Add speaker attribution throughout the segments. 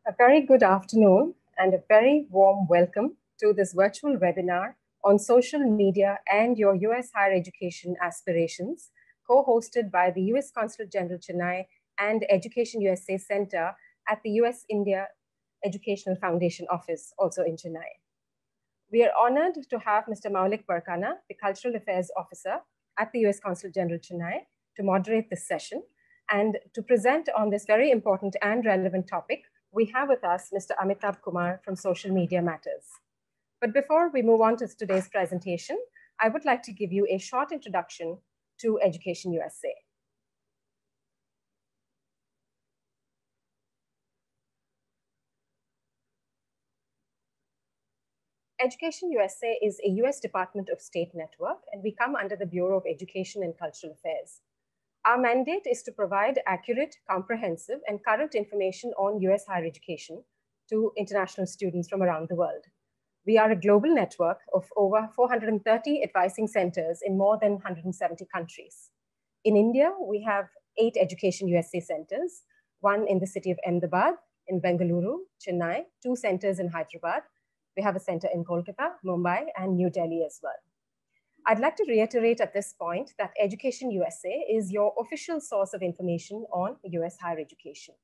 Speaker 1: A very good afternoon and a very warm welcome to this virtual webinar on social media and your US higher education aspirations, co-hosted by the U.S. Consulate General Chennai and Education USA Center at the US-India Educational Foundation Office, also in Chennai. We are honored to have Mr. Maulik Barkana, the Cultural Affairs Officer at the U.S. Consulate General Chennai, to moderate this session. And to present on this very important and relevant topic, we have with us Mr. Amitabh Kumar from Social Media Matters. But before we move on to today's presentation, I would like to give you a short introduction to Education USA. Education USA is a US Department of State network, and we come under the Bureau of Education and Cultural Affairs. Our mandate is to provide accurate, comprehensive, and current information on US higher education to international students from around the world. We are a global network of over 430 advising centers in more than 170 countries. In India, we have 8 Education USA centers, one in the city of Ahmedabad, in Bengaluru, Chennai, 2 centers in Hyderabad. We have a center in Kolkata, Mumbai, and New Delhi as well. I'd like to reiterate at this point that Education USA is your official source of information on US higher education.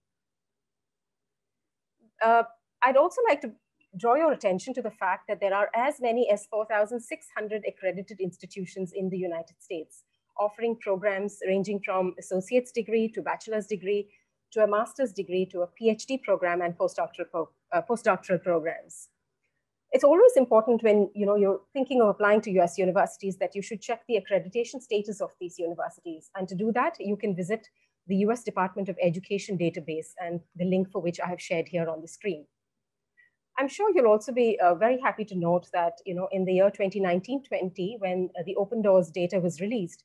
Speaker 1: I'd also like to draw your attention to the fact that there are as many as 4,600 accredited institutions in the United States, offering programs ranging from associate's degree to bachelor's degree to a master's degree to a PhD program and postdoctoral programs. It's always important when you're thinking of applying to US universities that you should check the accreditation status of these universities. And to do that, you can visit the US Department of Education database, and the link for which I have shared here on the screen. I'm sure you'll also be very happy to note that in the year 2019-20, when the Open Doors data was released,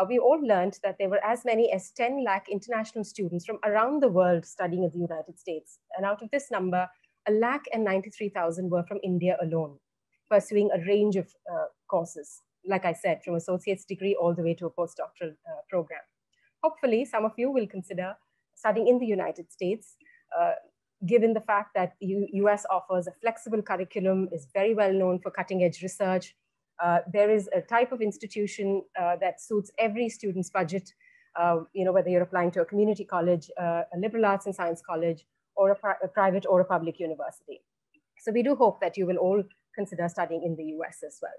Speaker 1: we all learned that there were as many as 10 lakh international students from around the world studying in the United States. And out of this number, 1,93,000 were from India alone, pursuing a range of courses, like I said, from associate's degree all the way to a postdoctoral program. Hopefully, some of you will consider studying in the United States, given the fact that US offers a flexible curriculum, is very well known for cutting edge research. There is a type of institution that suits every student's budget, whether you're applying to a community college, a liberal arts and science college, or a private or a public university. So we do hope that you will all consider studying in the US as well.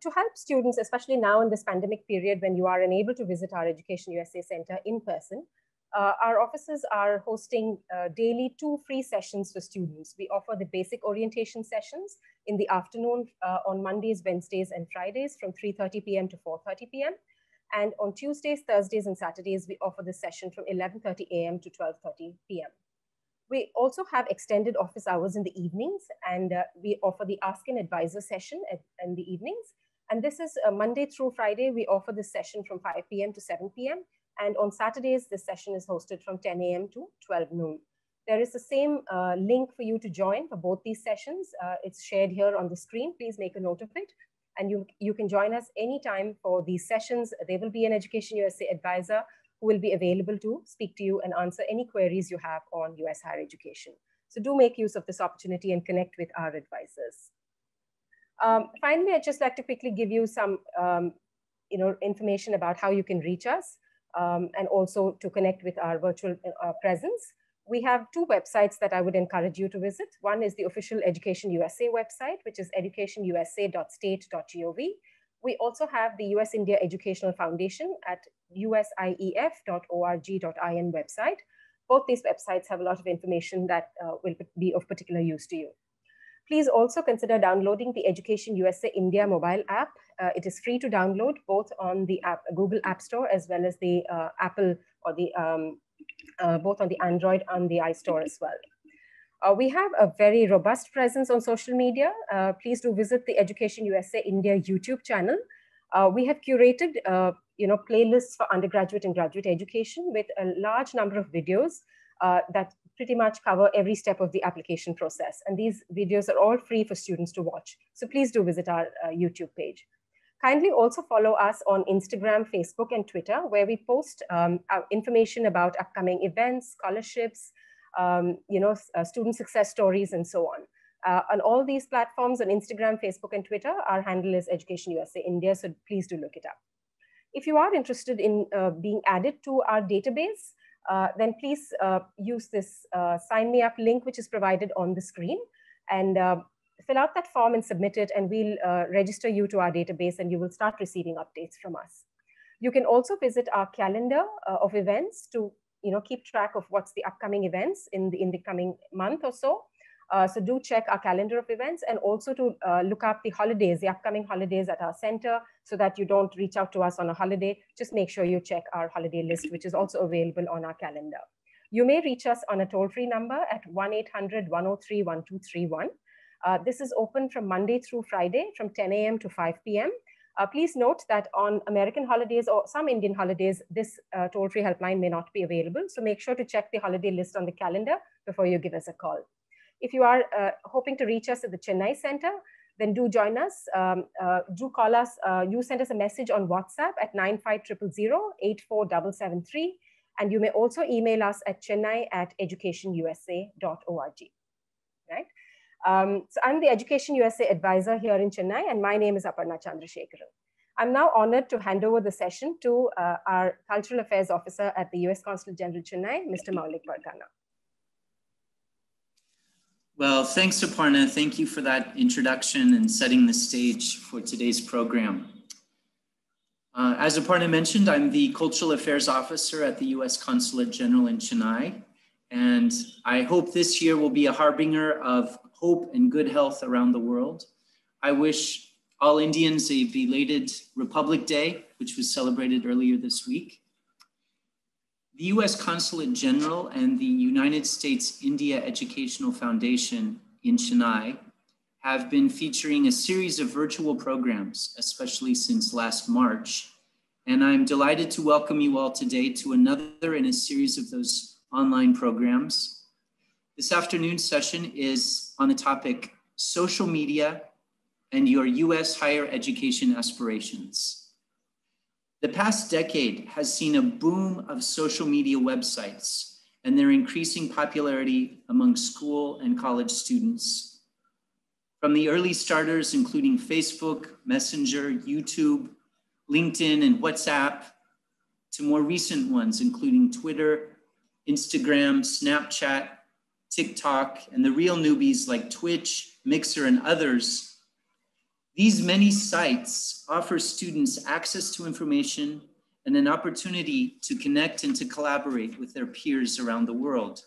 Speaker 1: To help students, especially now in this pandemic period when you are unable to visit our Education USA Center in person, our offices are hosting daily 2 free sessions for students. We offer the basic orientation sessions in the afternoon on Mondays, Wednesdays, and Fridays from 3:30 p.m. to 4:30 p.m. And on Tuesdays, Thursdays, and Saturdays, we offer this session from 11:30 a.m. to 12:30 p.m. We also have extended office hours in the evenings, and we offer the Ask an Advisor session in the evenings. And this is Monday through Friday. We offer this session from 5 p.m. to 7 p.m. And on Saturdays, this session is hosted from 10 a.m. to 12 noon. There is the same link for you to join for both these sessions. It's shared here on the screen. Please make a note of it. And you can join us anytime for these sessions. There will be an Education USA advisor who will be available to speak to you and answer any queries you have on US higher education. So do make use of this opportunity and connect with our advisors. Finally, I'd just like to quickly give you some information about how you can reach us and also to connect with our virtual presence. We have 2 websites that I would encourage you to visit. One is the official Education USA website, which is educationusa.state.gov. We also have the US India Educational Foundation at usief.org.in website. Both these websites have a lot of information that will be of particular use to you. Please also consider downloading the Education USA India mobile app. It is free to download both on the Google App Store as well as the Apple or the both on the Android and the iStore as well. We have a very robust presence on social media. Please do visit the Education USA India YouTube channel. We have curated playlists for undergraduate and graduate education with a large number of videos that pretty much cover every step of the application process. And these videos are all free for students to watch. So please do visit our YouTube page. Kindly also follow us on Instagram, Facebook, and Twitter, where we post information about upcoming events, scholarships, student success stories, and so on. On all these platforms, on Instagram, Facebook, and Twitter, our handle is Education USA India, so please do look it up. If you are interested in being added to our database, then please use this Sign Me Up link, which is provided on the screen, and fill out that form and submit it, and we'll register you to our database, and you will start receiving updates from us. You can also visit our calendar of events to keep track of what's the upcoming events in the coming month or so. So do check our calendar of events, and also to look up the holidays, the upcoming holidays at our center, so that you don't reach out to us on a holiday. Just make sure you check our holiday list, which is also available on our calendar. You may reach us on a toll-free number at 1-800-103-1231. This is open from Monday through Friday from 10 a.m. to 5 p.m. Please note that on American holidays or some Indian holidays, this toll-free helpline may not be available. So make sure to check the holiday list on the calendar before you give us a call. If you are hoping to reach us at the Chennai Center, then do join us. Do call us. You send us a message on WhatsApp at 9500-84773. And you may also email us at chennai@educationusa.org. Right? So I'm the Education USA advisor here in Chennai, and my name is Aparna Chandrasekharan. I'm now honored to hand over the session to our Cultural Affairs Officer at the U.S. Consulate General Chennai, Mr. Maulik Pargana.
Speaker 2: Well, thanks, Aparna. Thank you for that introduction and setting the stage for today's program. As Aparna mentioned, I'm the Cultural Affairs Officer at the U.S. Consulate General in Chennai, and I hope this year will be a harbinger of hope and good health around the world. I wish all Indians a belated Republic Day, which was celebrated earlier this week. The U.S. Consulate General and the United States India Educational Foundation in Chennai have been featuring a series of virtual programs, especially since last March. And I'm delighted to welcome you all today to another in a series of those online programs. This afternoon's session is on the topic, social media and your U.S. higher education aspirations. The past decade has seen a boom of social media websites and their increasing popularity among school and college students. From the early starters, including Facebook, Messenger, YouTube, LinkedIn, and WhatsApp, to more recent ones, including Twitter, Instagram, Snapchat, TikTok, and the real newbies like Twitch, Mixer, and others. These many sites offer students access to information and an opportunity to connect and to collaborate with their peers around the world.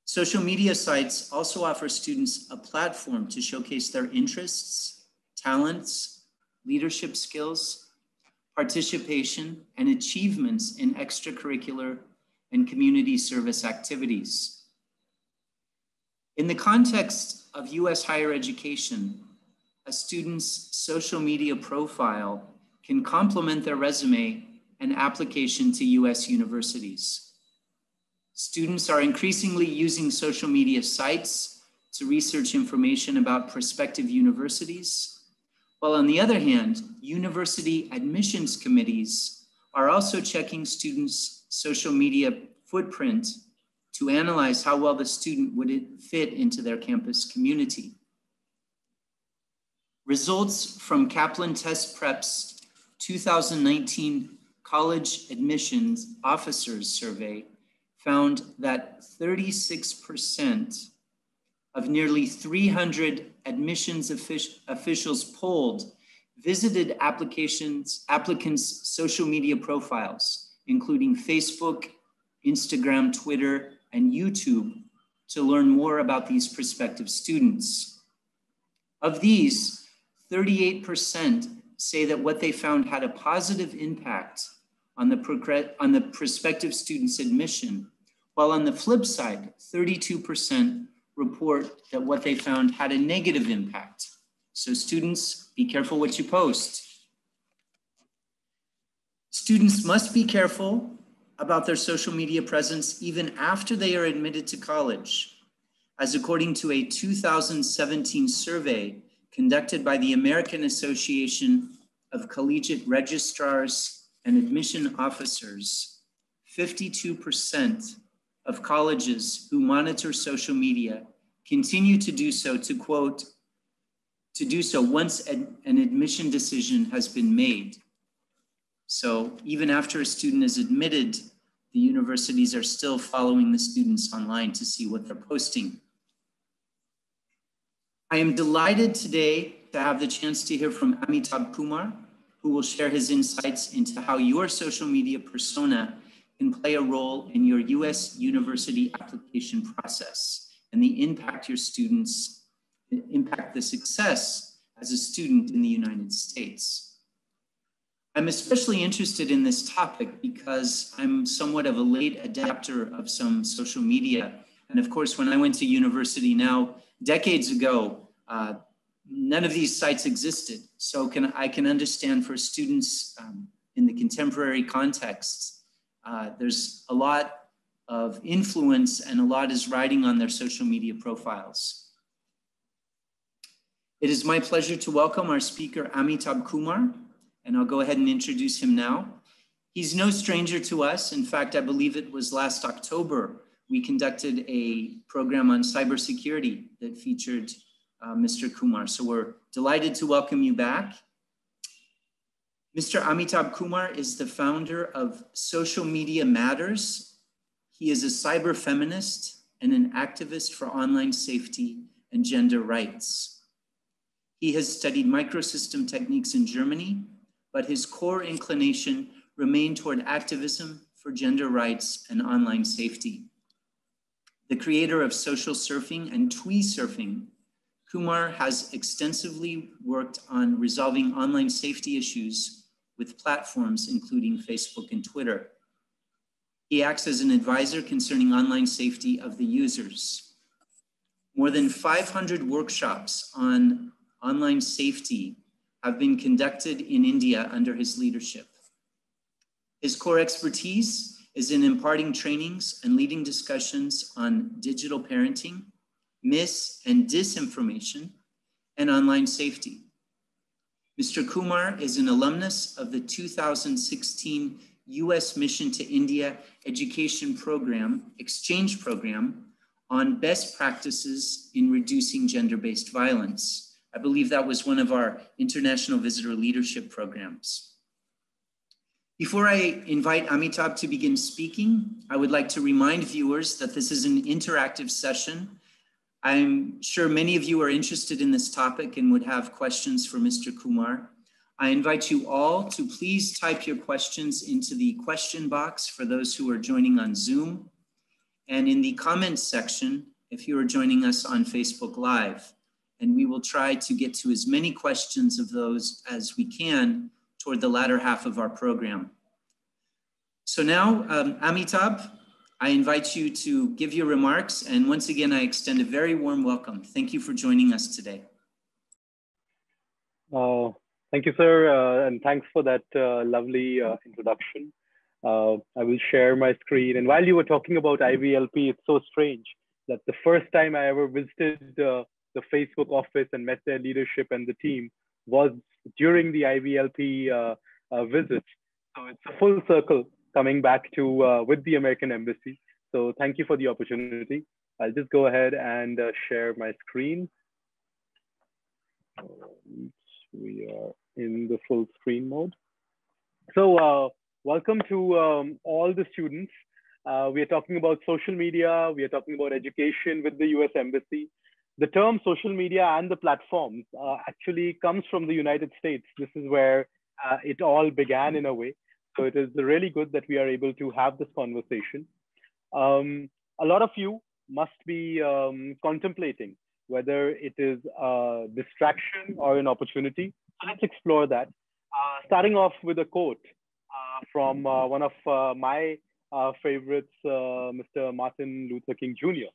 Speaker 2: Social media sites also offer students a platform to showcase their interests, talents, leadership skills, participation, and achievements in extracurricular and community service activities. In the context of U.S. higher education, a student's social media profile can complement their resume and application to U.S. universities. Students are increasingly using social media sites to research information about prospective universities, while on the other hand, university admissions committees are also checking students' social media footprint to analyze how well the student would fit into their campus community. Results from Kaplan Test Prep's 2019 College Admissions Officers Survey found that 36% of nearly 300 admissions officials polled visited applicants' social media profiles, including Facebook, Instagram, Twitter, and YouTube, to learn more about these prospective students. Of these, 38% say that what they found had a positive impact on the prospective student's admission, while on the flip side, 32% report that what they found had a negative impact. So students, be careful what you post. Students must be careful about their social media presence even after they are admitted to college, as according to a 2017 survey conducted by the American Association of Collegiate Registrars and Admission Officers, 52% of colleges who monitor social media continue to do so, to quote, to do so once an admission decision has been made. So even after a student is admitted, the universities are still following the students online to see what they're posting. I am delighted today to have the chance to hear from Amitabh Kumar, who will share his insights into how your social media persona can play a role in your U.S. university application process and the impact your students, impact the success as a student in the United States. I'm especially interested in this topic because I'm somewhat of a late adapter of some social media. And of course, when I went to university now, decades ago, none of these sites existed. So I can understand for students in the contemporary context, there's a lot of influence and a lot is riding on their social media profiles. It is my pleasure to welcome our speaker, Amitabh Kumar, and I'll go ahead and introduce him now. He's no stranger to us. In fact, I believe it was last October, we conducted a program on cybersecurity that featured Mr. Kumar. So we're delighted to welcome you back. Mr. Amitabh Kumar is the founder of Social Media Matters. He is a cyber feminist and an activist for online safety and gender rights. He has studied microsystem techniques in Germany, but his core inclination remained toward activism for gender rights and online safety. The creator of social surfing and twee surfing, Kumar has extensively worked on resolving online safety issues with platforms including Facebook and Twitter. He acts as an advisor concerning online safety of the users. More than 500 workshops on online safety have been conducted in India under his leadership. His core expertise is in imparting trainings and leading discussions on digital parenting, mis- and disinformation, and online safety. Mr. Kumar is an alumnus of the 2016 U.S. Mission to India Education Program, Exchange Program on best practices in reducing gender-based violence. I believe that was one of our international visitor leadership programs. Before I invite Amitabh to begin speaking, I would like to remind viewers that this is an interactive session. I'm sure many of you are interested in this topic and would have questions for Mr. Kumar. I invite you all to please type your questions into the question box for those who are joining on Zoom, and in the comments section if you are joining us on Facebook Live. And we will try to get to as many questions of those as we can toward the latter half of our program. So now, Amitabh, I invite you to give your remarks. And once again, I extend a very warm welcome. Thank you for joining us today.
Speaker 3: Thank you, sir. And thanks for that lovely introduction. I will share my screen. And while you were talking about IVLP, it's so strange that the first time I ever visited the Facebook office and met their leadership and the team was during the IVLP visit. So it's a full circle coming back to with the American Embassy. So thank you for the opportunity. I'll just go ahead and share my screen. We are in the full screen mode. So welcome to all the students. We are talking about social media. We are talking about education with the US Embassy. The term social media and the platforms actually comes from the United States. This is where it all began in a way. So it is really good that we are able to have this conversation. A lot of you must be contemplating whether it is a distraction or an opportunity. Let's explore that. Starting off with a quote from one of my favorites, Mr. Martin Luther King Jr.,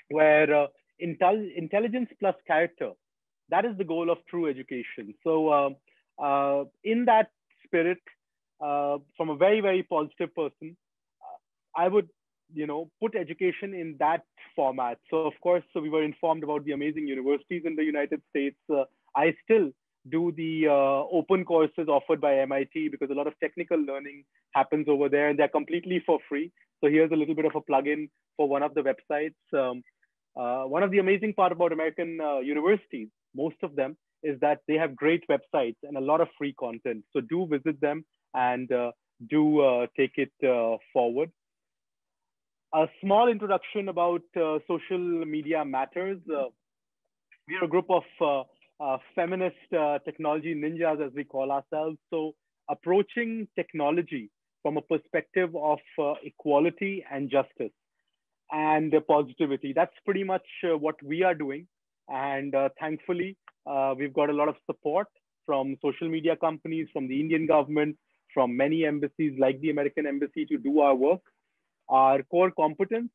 Speaker 3: where intelligence plus character, that is the goal of true education. So in that spirit, from a very, very positive person, I would put education in that format. So of course, so we were informed about the amazing universities in the United States. I still do the open courses offered by MIT because a lot of technical learning happens over there and they're completely for free. So here's a little bit of a plug-in for one of the websites. One of the amazing part about American universities, most of them, is that they have great websites and a lot of free content. So do visit them and do take it forward. A small introduction about social media matters. We are a group of feminist technology ninjas, as we call ourselves. So approaching technology from a perspective of equality and justice and positivity. That's pretty much what we are doing. And thankfully, we've got a lot of support from social media companies, from the Indian government, from many embassies like the American Embassy to do our work. Our core competence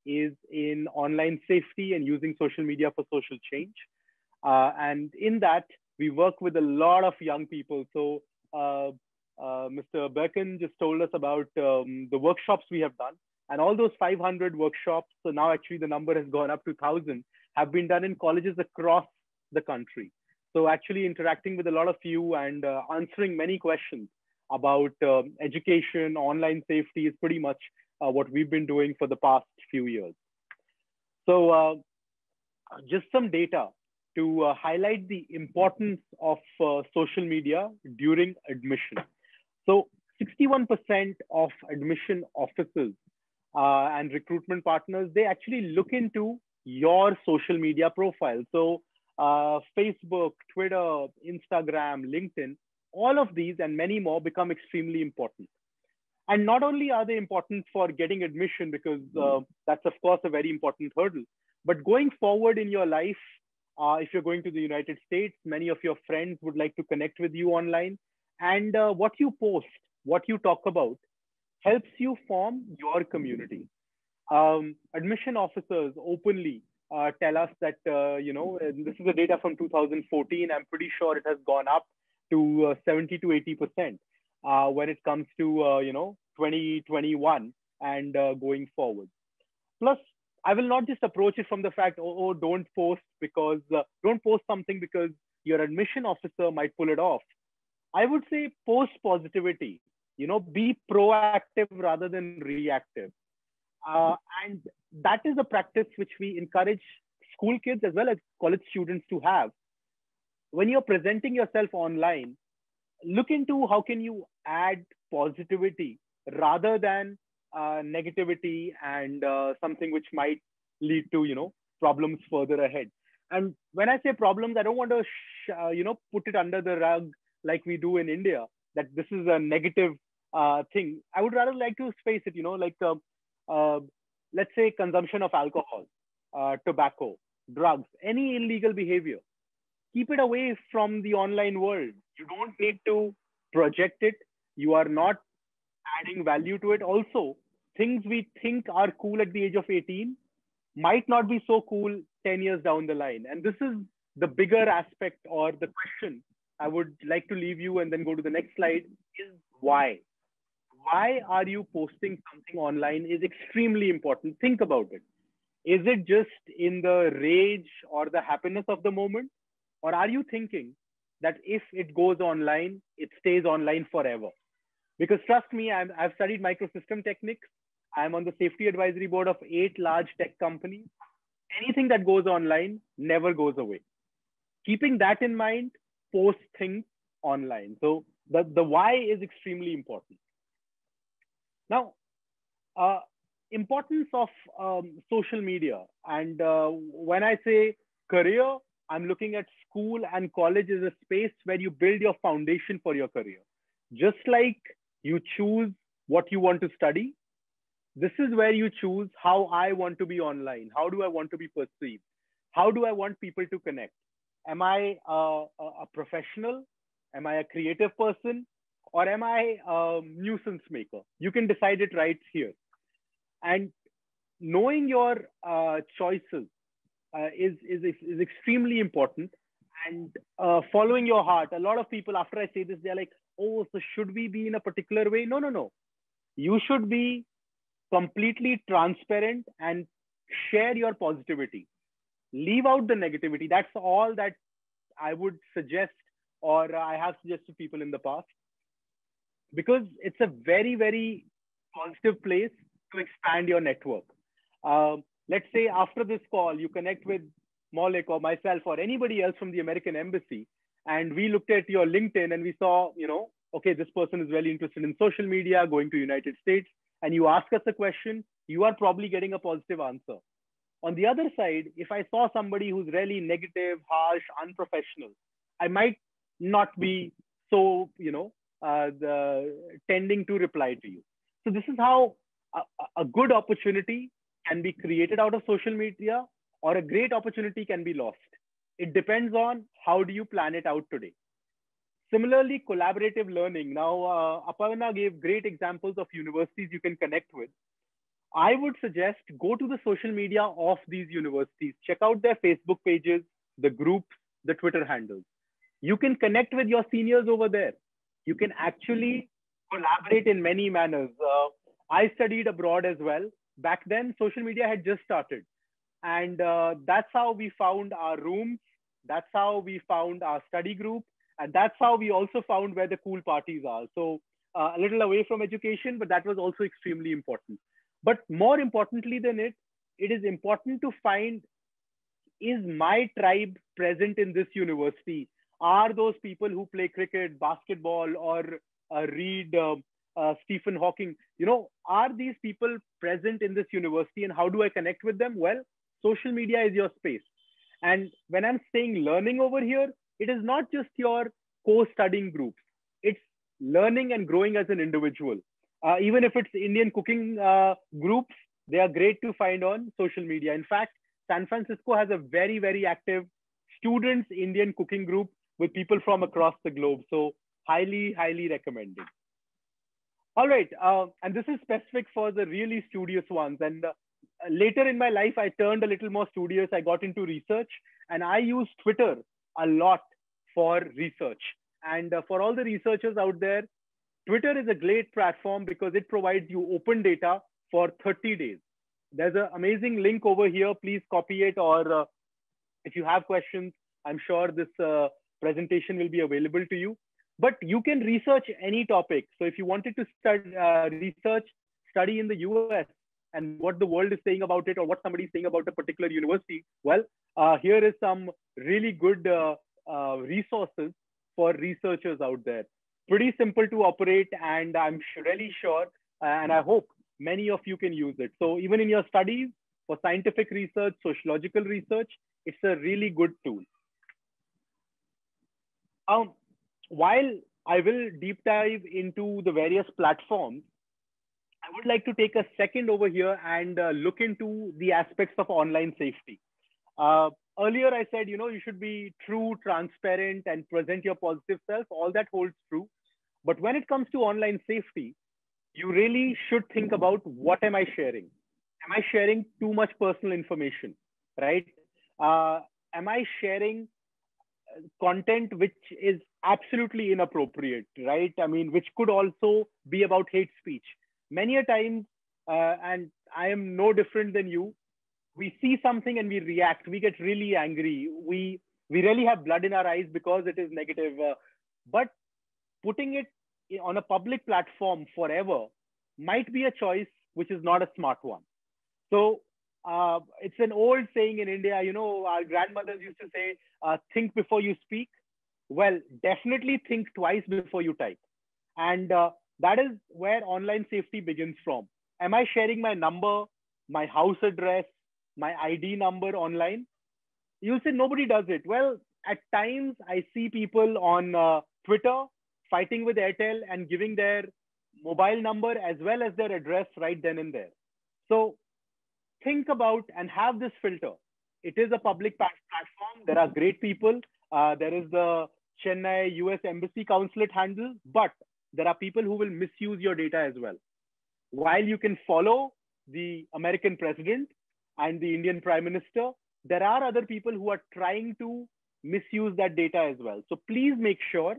Speaker 3: is in online safety and using social media for social change. And in that, we work with a lot of young people. So Mr. Birkin just told us about the workshops we have done. And all those 500 workshops, so now actually the number has gone up to 1,000, have been done in colleges across the country. So actually interacting with a lot of you and answering many questions about education, online safety is pretty much what we've been doing for the past few years. So just some data to highlight the importance of social media during admission. So 61% of admission officers and recruitment partners, they actually look into your social media profile. So Facebook, Twitter, Instagram, LinkedIn, all of these and many more become extremely important. And not only are they important for getting admission, because that's of course a very important hurdle, but going forward in your life, if you're going to the United States, many of your friends would like to connect with you online. And what you post, what you talk about, helps you form your community. Admission officers openly tell us that, this is the data from 2014. I'm pretty sure it has gone up to 70 to 80% when it comes to, 2021 and going forward. Plus, I will not just approach it from the fact, oh don't post something because your admission officer might pull it off. I would say post positivity, be proactive rather than reactive. And that is a practice which we encourage school kids as well as college students to have. When you're presenting yourself online, look into how can you add positivity rather than negativity and something which might lead to, problems further ahead. And when I say problems, I don't want to, put it under the rug like we do in India, that this is a negative thing. I would rather like to space it, let's say consumption of alcohol, tobacco, drugs, any illegal behavior. Keep it away from the online world. You don't need to project it. You are not adding value to it. Also, things we think are cool at the age of 18 might not be so cool 10 years down the line. And this is the bigger aspect or the question I would like to leave you and then go to the next slide is why? Why are you posting something online is extremely important. Think about it. Is it just in the rage or the happiness of the moment? Or are you thinking that if it goes online, it stays online forever? Because trust me, I've studied microsystem techniques. I'm on the safety advisory board of 8 large tech companies. Anything that goes online never goes away. Keeping that in mind, post things online. So the why is extremely important. Now, importance of social media. And when I say career, I'm looking at school and college as a space where you build your foundation for your career. Just like you choose what you want to study, this is where you choose how I want to be online. How do I want to be perceived? How do I want people to connect? Am I a professional? Am I a creative person? Or am I a nuisance maker? You can decide it right here. And knowing your choices is extremely important. And following your heart. A lot of people, after I say this, they're like, oh, so should we be in a particular way? No. You should be completely transparent and share your positivity. Leave out the negativity. That's all that I would suggest, or I have suggested people in the past, because it's a very, very positive place to expand your network. Let's say after this call, you connect with Maulik or myself or anybody else from the American Embassy, and we looked at your LinkedIn and we saw, okay, this person is really interested in social media, going to United States, and you ask us a question, you are probably getting a positive answer. On the other side, if I saw somebody who's really negative, harsh, unprofessional, I might not be so, tending to reply to you. So this is how a good opportunity can be created out of social media, or a great opportunity can be lost. It depends on how do you plan it out today. Similarly, collaborative learning. Now, Aparna gave great examples of universities you can connect with. I would suggest go to the social media of these universities. Check out their Facebook pages, the groups, the Twitter handles. You can connect with your seniors over there. You can actually collaborate in many manners. I studied abroad as well. Back then, social media had just started. And that's how we found our rooms. That's how we found our study group. And that's how we also found where the cool parties are. So a little away from education, but that was also extremely important. But more importantly than it is important to find, is my tribe present in this university? Are those people who play cricket, basketball, or read Stephen Hawking? Are these people present in this university, and how do I connect with them? Well, social media is your space. And when I'm saying learning over here, it is not just your co-studying groups. It's learning and growing as an individual. Even if it's Indian cooking groups, they are great to find on social media. In fact, San Francisco has a very, very active students Indian cooking group with people from across the globe. So highly, highly recommended. All right. And this is specific for the really studious ones. And later in my life, I turned a little more studious. I got into research, and I use Twitter a lot for research. And for all the researchers out there, Twitter is a great platform because it provides you open data for 30 days. There's an amazing link over here. Please copy it, or if you have questions, I'm sure this presentation will be available to you. But you can research any topic. So if you wanted to study in the US and what the world is saying about it, or what somebody is saying about a particular university, well, here is some really good resources for researchers out there. Pretty simple to operate, and I'm really sure, and I hope many of you can use it. So even in your studies, for scientific research, sociological research, it's a really good tool. While I will deep dive into the various platforms, I would like to take a second over here and look into the aspects of online safety. Earlier, I said, you should be true, transparent, and present your positive self. All that holds true. But when it comes to online safety, you really should think about, what am I sharing? Am I sharing too much personal information, right? Am I sharing content which is absolutely inappropriate, right? I mean, which could also be about hate speech. Many a times, and I am no different than you, we see something and we react. We get really angry. We really have blood in our eyes because it is negative. But putting it on a public platform forever might be a choice which is not a smart one. So it's an old saying in India, our grandmothers used to say, think before you speak. Well, definitely think twice before you type. And that is where online safety begins from. Am I sharing my number, my house address, my ID number online? You'll say nobody does it. Well, at times I see people on Twitter fighting with Airtel and giving their mobile number as well as their address right then and there. So think about and have this filter. It is a public platform. There are great people. There is the Chennai U.S.Consulate handle, but there are people who will misuse your data as well. While you can follow the American president and the Indian Prime Minister, there are other people who are trying to misuse that data as well. So please make sure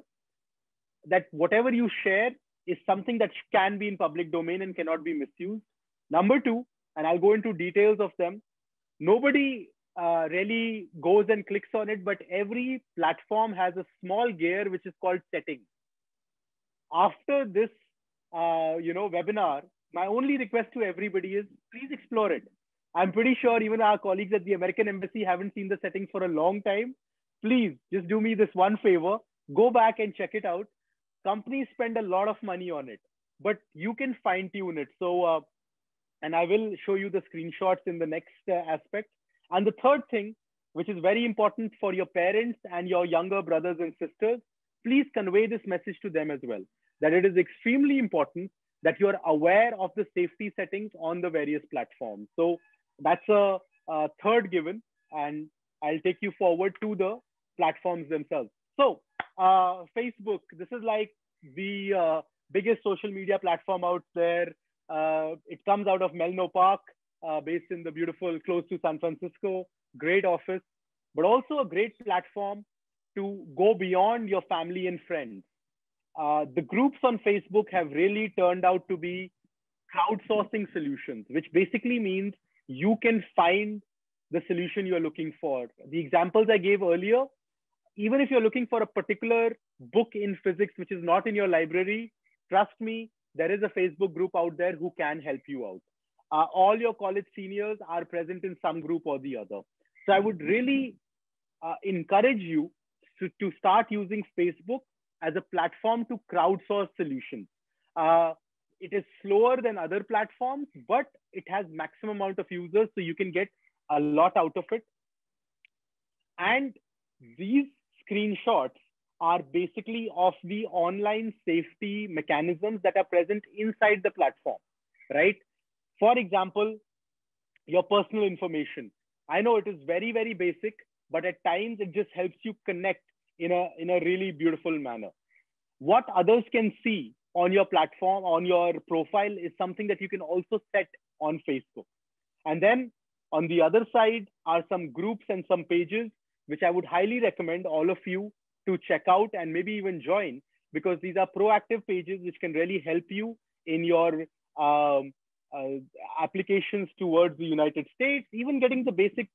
Speaker 3: that whatever you share is something that can be in public domain and cannot be misused. Number two, and I'll go into details of them, nobody really goes and clicks on it, but every platform has a small gear which is called settings. After this, webinar, my only request to everybody is please explore it. I'm pretty sure even our colleagues at the American Embassy haven't seen the settings for a long time. Please just do me this one favor, go back and check it out. Companies spend a lot of money on it, but you can fine tune it. So, and I will show you the screenshots in the next aspect. And the third thing, which is very important for your parents and your younger brothers and sisters, please convey this message to them as well, that it is extremely important that you are aware of the safety settings on the various platforms. So that's a third given, and I'll take you forward to the platforms themselves. So Facebook, this is like the biggest social media platform out there. It comes out of Menlo Park, based in the beautiful, close to San Francisco, great office, but also a great platform to go beyond your family and friends. The groups on Facebook have really turned out to be crowdsourcing solutions, which basically means you can find the solution you're looking for. The examples I gave earlier, even if you're looking for a particular book in physics, which is not in your library, trust me, there is a Facebook group out there who can help you out. All your college seniors are present in some group or the other. So I would really encourage you to start using Facebook as a platform to crowdsource solutions. It is slower than other platforms, but it has maximum amount of users, so you can get a lot out of it. And these screenshots are basically of the online safety mechanisms that are present inside the platform, right? For example, your personal information. I know it is very, very basic, but at times it just helps you connect in a really beautiful manner. What others can see on your platform, on your profile, is something that you can also set on Facebook. And then on the other side are some groups and some pages, which I would highly recommend all of you to check out and maybe even join, because these are proactive pages which can really help you in your applications towards the United States, even getting the basic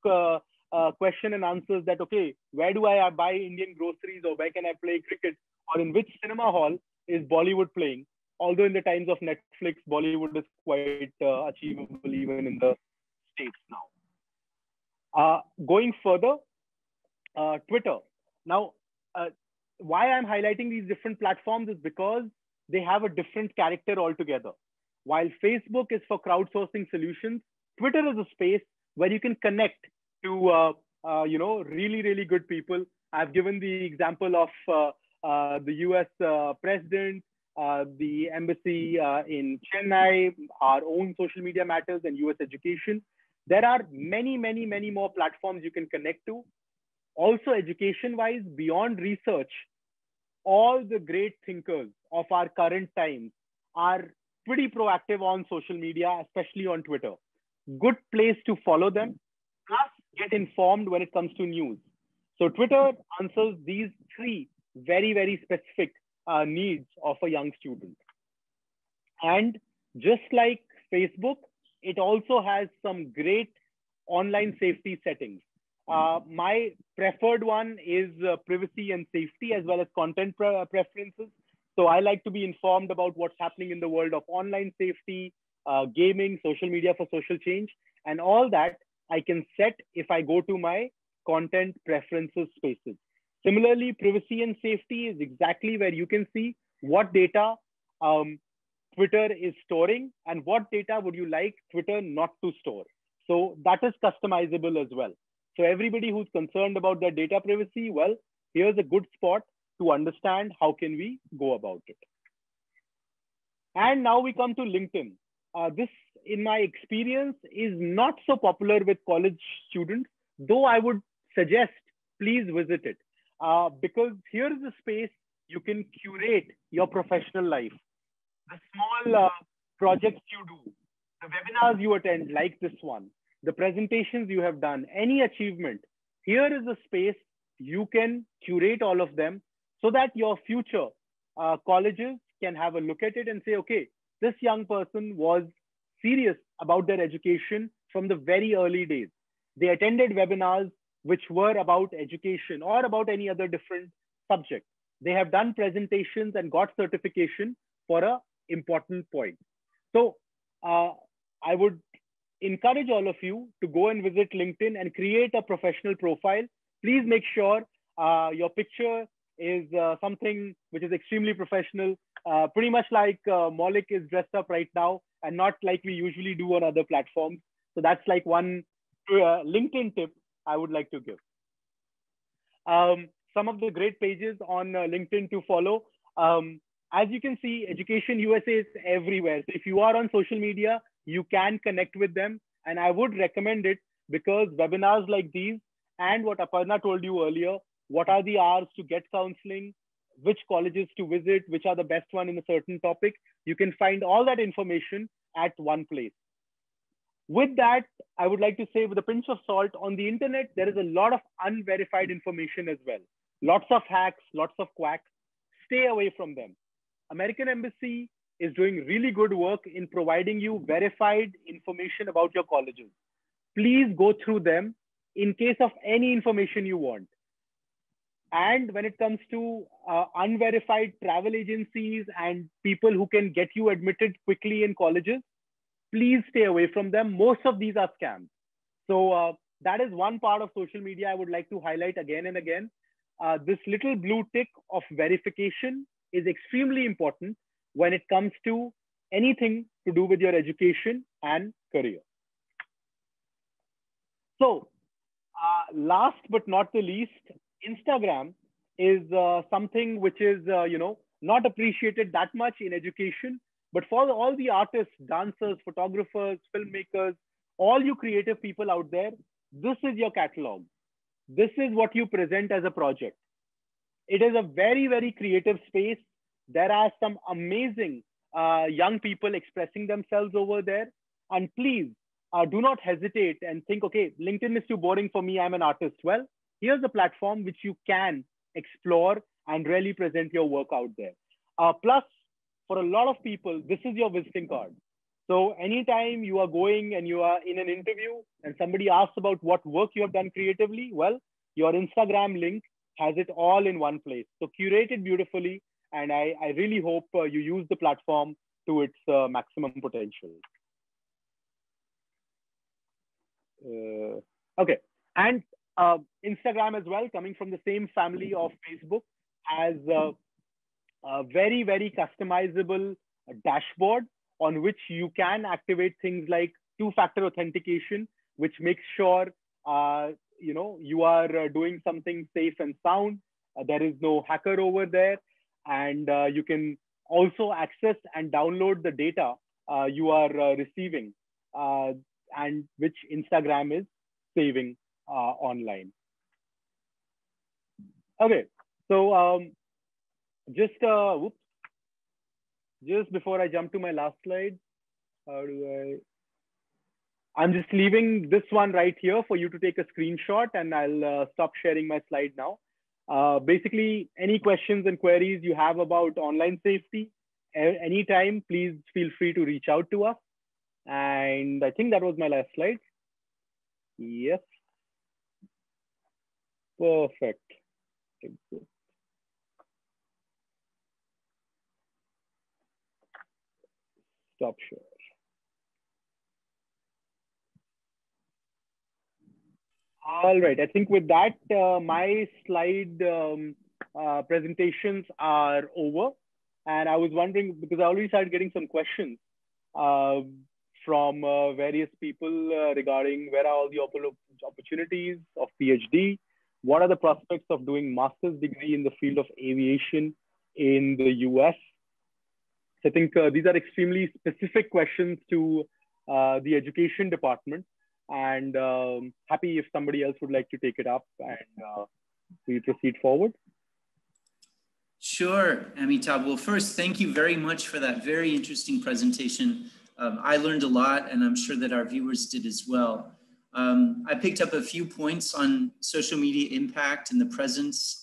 Speaker 3: question and answers that, okay, where do I buy Indian groceries, or where can I play cricket, or in which cinema hall is Bollywood playing? Although in the times of Netflix, Bollywood is quite achievable even in the States now. Going further, Twitter. Now, why I'm highlighting these different platforms is because they have a different character altogether. While Facebook is for crowdsourcing solutions, Twitter is a space where you can connect to really, really good people. I've given the example of the U.S. President, the embassy in Chennai, our own Social Media Matters, and U.S. Education. There are many, many, many more platforms you can connect to. Also, education-wise, beyond research, all the great thinkers of our current times are pretty proactive on social media, especially on Twitter. Good place to follow them, plus get informed when it comes to news. So Twitter answers these three very, very specific needs of a young student. And just like Facebook, it also has some great online safety settings. My preferred one is privacy and safety, as well as content preferences. So I like to be informed about what's happening in the world of online safety, gaming, social media for social change, and all that I can set if I go to my content preferences spaces. Similarly, privacy and safety is exactly where you can see what data Twitter is storing and what data would you like Twitter not to store. So that is customizable as well. So everybody who's concerned about their data privacy, well, here's a good spot to understand how can we go about it. And now we come to LinkedIn. This, in my experience, is not so popular with college students, though I would suggest please visit it, because here is a space you can curate your professional life. The small projects you do, the webinars you attend like this one, the presentations you have done, any achievement, here is a space you can curate all of them so that your future colleges can have a look at it and say, okay, this young person was serious about their education from the very early days. They attended webinars which were about education or about any other different subject. They have done presentations and got certification for an important point. So I would encourage all of you to go and visit LinkedIn and create a professional profile. Please make sure your picture is something which is extremely professional, pretty much like Maulik is dressed up right now and not like we usually do on other platforms. So that's like one LinkedIn tip I would like to give. Some of the great pages on LinkedIn to follow. As you can see, Education USA is everywhere. So if you are on social media, you can connect with them. And I would recommend it because webinars like these and what Aparna told you earlier, what are the hours to get counseling, which colleges to visit, which are the best one in a certain topic, you can find all that information at one place. With that, I would like to say with a pinch of salt, on the internet, there is a lot of unverified information as well. Lots of hacks, lots of quacks. Stay away from them. American Embassy is doing really good work in providing you verified information about your colleges. Please go through them in case of any information you want. And when it comes to unverified travel agencies and people who can get you admitted quickly in colleges, please stay away from them. Most of these are scams. So that is one part of social media I would like to highlight again and again. This little blue tick of verification is extremely important when it comes to anything to do with your education and career. So last but not the least, Instagram is something which is, not appreciated that much in education, but for all the artists, dancers, photographers, filmmakers, all you creative people out there, this is your catalog. This is what you present as a project. It is a very, very creative space. There are some amazing young people expressing themselves over there. And please do not hesitate and think, okay, LinkedIn is too boring for me. I'm an artist. Well, here's a platform which you can explore and really present your work out there. Plus, for a lot of people, this is your visiting card. So anytime you are going and you are in an interview and somebody asks about what work you have done creatively, well, your Instagram link has it all in one place. So curate it beautifully. And I really hope you use the platform to its maximum potential. Okay. And Instagram as well, coming from the same family of Facebook, has a very, very customizable dashboard on which you can activate things like two-factor authentication, which makes sure you are doing something safe and sound. There is no hacker over there. And you can also access and download the data you are receiving and which Instagram is saving online. Okay, so just before I jump to my last slide, I'm just leaving this one right here for you to take a screenshot, and I'll stop sharing my slide now. Basically, any questions and queries you have about online safety, anytime, please feel free to reach out to us. And I think that was my last slide. Yes. Perfect. Stop share. All right. I think with that, my slide presentations are over. And I was wondering, because I already started getting some questions from various people regarding where are all the opportunities of PhD, what are the prospects of doing master's degree in the field of aviation in the US. So I think these are extremely specific questions to the education department, and happy if somebody else would like to take it up and we proceed forward.
Speaker 2: Sure, Amitabh. Well, first, thank you very much for that very interesting presentation. I learned a lot, and I'm sure that our viewers did as well. I picked up a few points on social media impact and the presence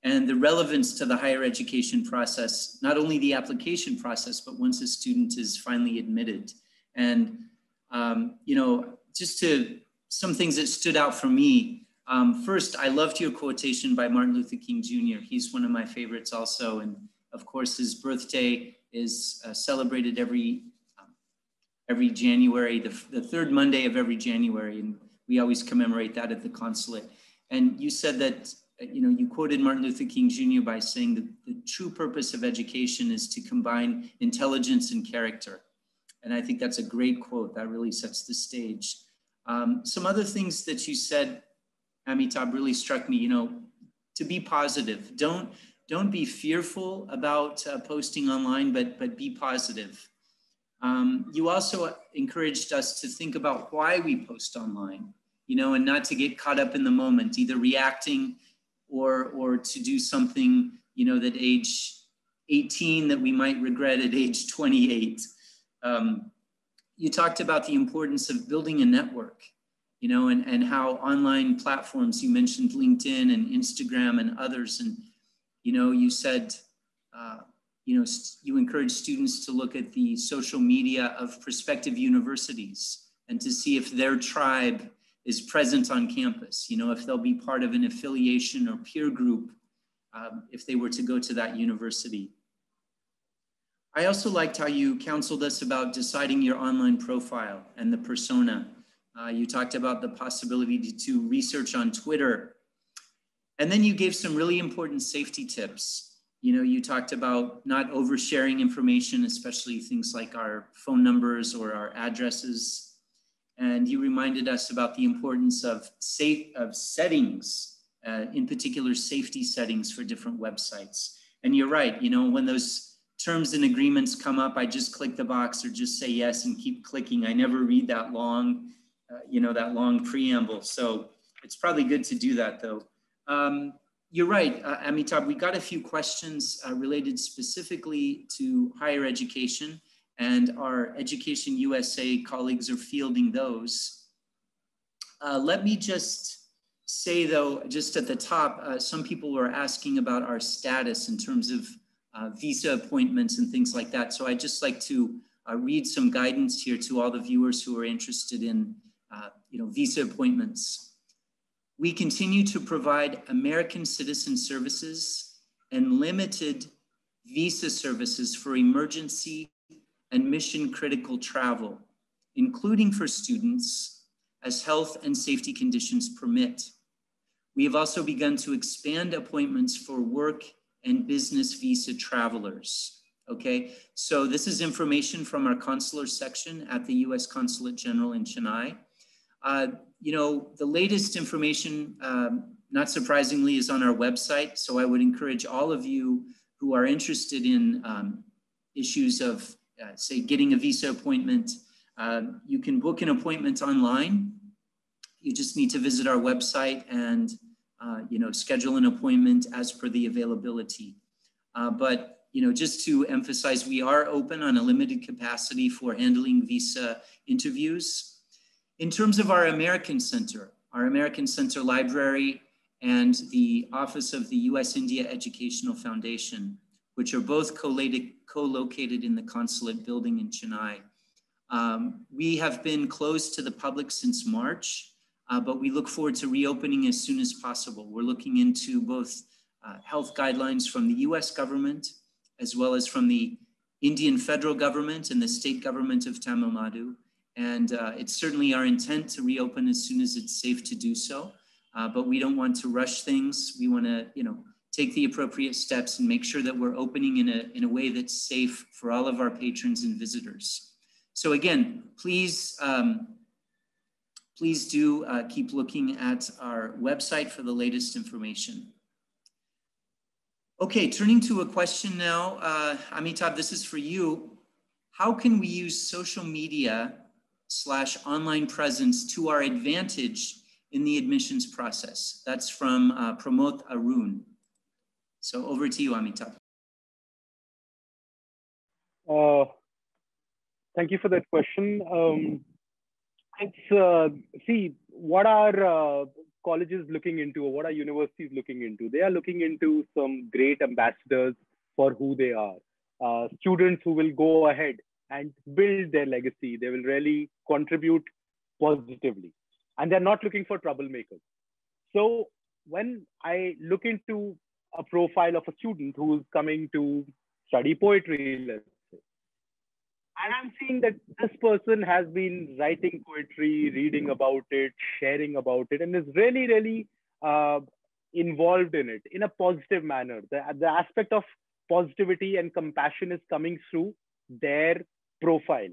Speaker 2: and the relevance to the higher education process, not only the application process, but once a student is finally admitted. And, you know, just to some things that stood out for me. First, I loved your quotation by Martin Luther King Jr. He's one of my favorites also. And of course, his birthday is celebrated every January, the third Monday of every January. And we always commemorate that at the consulate. And you said that, you know, you quoted Martin Luther King Jr. by saying that the true purpose of education is to combine intelligence and character. And I think that's a great quote. That really sets the stage. Some other things that you said, Amitabh, really struck me, you know, to be positive. Don't be fearful about posting online, but be positive. You also encouraged us to think about why we post online, you know, and not to get caught up in the moment, either reacting or to do something, you know, that age 18 that we might regret at age 28. You talked about the importance of building a network, you know, and how online platforms, you mentioned LinkedIn and Instagram and others. And, you know, you said, you know, you encourage students to look at the social media of prospective universities and to see if their tribe is present on campus, you know, if they'll be part of an affiliation or peer group, if they were to go to that university. I also liked how you counseled us about deciding your online profile and the persona. You talked about the possibility to research on Twitter. And then you gave some really important safety tips. You know, you talked about not oversharing information, especially things like our phone numbers or our addresses. And you reminded us about the importance of settings, in particular safety settings for different websites. And you're right, you know, when those terms and agreements come up, I just click the box or just say yes and keep clicking. I never read that long, you know, that long preamble. So it's probably good to do that though. You're right, Amitabh, we got a few questions related specifically to higher education, and our Education USA colleagues are fielding those. Let me just say though, just at the top, some people were asking about our status in terms of visa appointments and things like that. So I'd just like to read some guidance here to all the viewers who are interested in you know, visa appointments. We continue to provide American citizen services and limited visa services for emergency and mission critical travel, including for students as health and safety conditions permit. We have also begun to expand appointments for work and business visa travelers. Okay, so this is information from our consular section at the U.S. Consulate General in Chennai. You know, the latest information, not surprisingly, is on our website. So I would encourage all of you who are interested in issues of, say, getting a visa appointment. You can book an appointment online. You just need to visit our website and, you know, schedule an appointment as per the availability. But, you know, just to emphasize, we are open on a limited capacity for handling visa interviews. In terms of our American Center Library and the Office of the U.S.-India Educational Foundation, which are both co-located in the consulate building in Chennai. We have been closed to the public since March, but we look forward to reopening as soon as possible. We're looking into both health guidelines from the US government, as well as from the Indian federal government and the state government of Tamil Nadu. And it's certainly our intent to reopen as soon as it's safe to do so. But we don't want to rush things. We want to, you know, take the appropriate steps and make sure that we're opening in a way that's safe for all of our patrons and visitors. So again, please, please do keep looking at our website for the latest information. Okay, turning to a question now, Amitabh, this is for you. How can we use social media / online presence to our advantage in the admissions process? That's from Pramod Arun. So over to you, Amitabh.
Speaker 3: Thank you for that question. See, what are colleges looking into, or what are universities looking into? They are looking into some great ambassadors for who they are. Students who will go ahead and build their legacy. They will really contribute positively. And they're not looking for troublemakers. So when I look into a profile of a student who's coming to study poetry, let's say, and I'm seeing that this person has been writing poetry, reading about it, sharing about it, and is really, really uh, involved in it in a positive manner. The aspect of positivity and compassion is coming through their profile.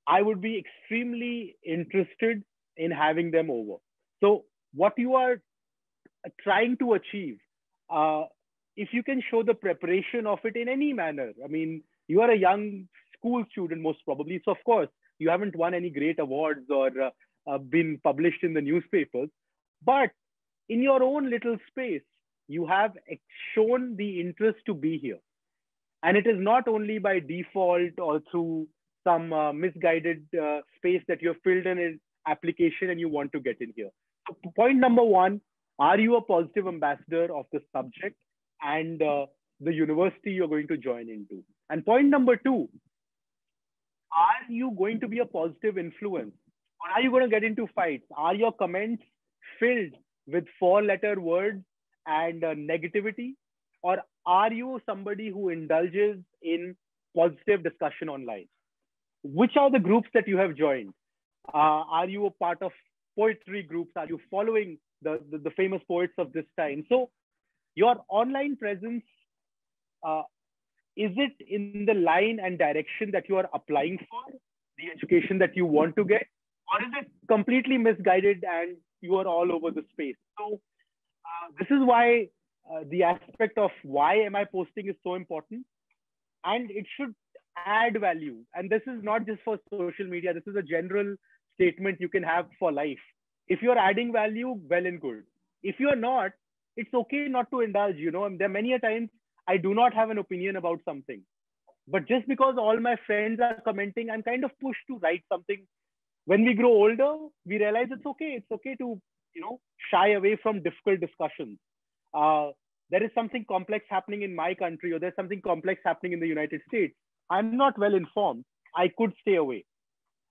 Speaker 3: I would be extremely interested in having them over. So, what you are trying to achieve, uh, if you can show the preparation of it in any manner. I mean, you are a young school student, most probably. So, of course, you haven't won any great awards or been published in the newspapers. But in your own little space, you have shown the interest to be here. And it is not only by default or through some misguided space that you have filled in an application and you want to get in here. So point number one, are you a positive ambassador of the subject and the university you're going to join into? And point number two, are you going to be a positive influence? Or are you going to get into fights? Are your comments filled with four-letter words and negativity? Or are you somebody who indulges in positive discussion online? Which are the groups that you have joined? Are you a part of poetry groups? Are you following the famous poets of this time? So your online presence, is it in the line and direction that you are applying for, the education that you want to get? Or is it completely misguided and you are all over the space? So this is why the aspect of why am I posting is so important. And it should add value. And this is not just for social media. This is a general statement you can have for life. If you're adding value, well and good. If you're not, it's okay not to indulge. You know, there are many a times I do not have an opinion about something. But just because all my friends are commenting, I'm kind of pushed to write something. When we grow older, we realize it's okay. It's okay to, shy away from difficult discussions. There is something complex happening in my country, or there's something complex happening in the United States. I'm not well informed. I could stay away.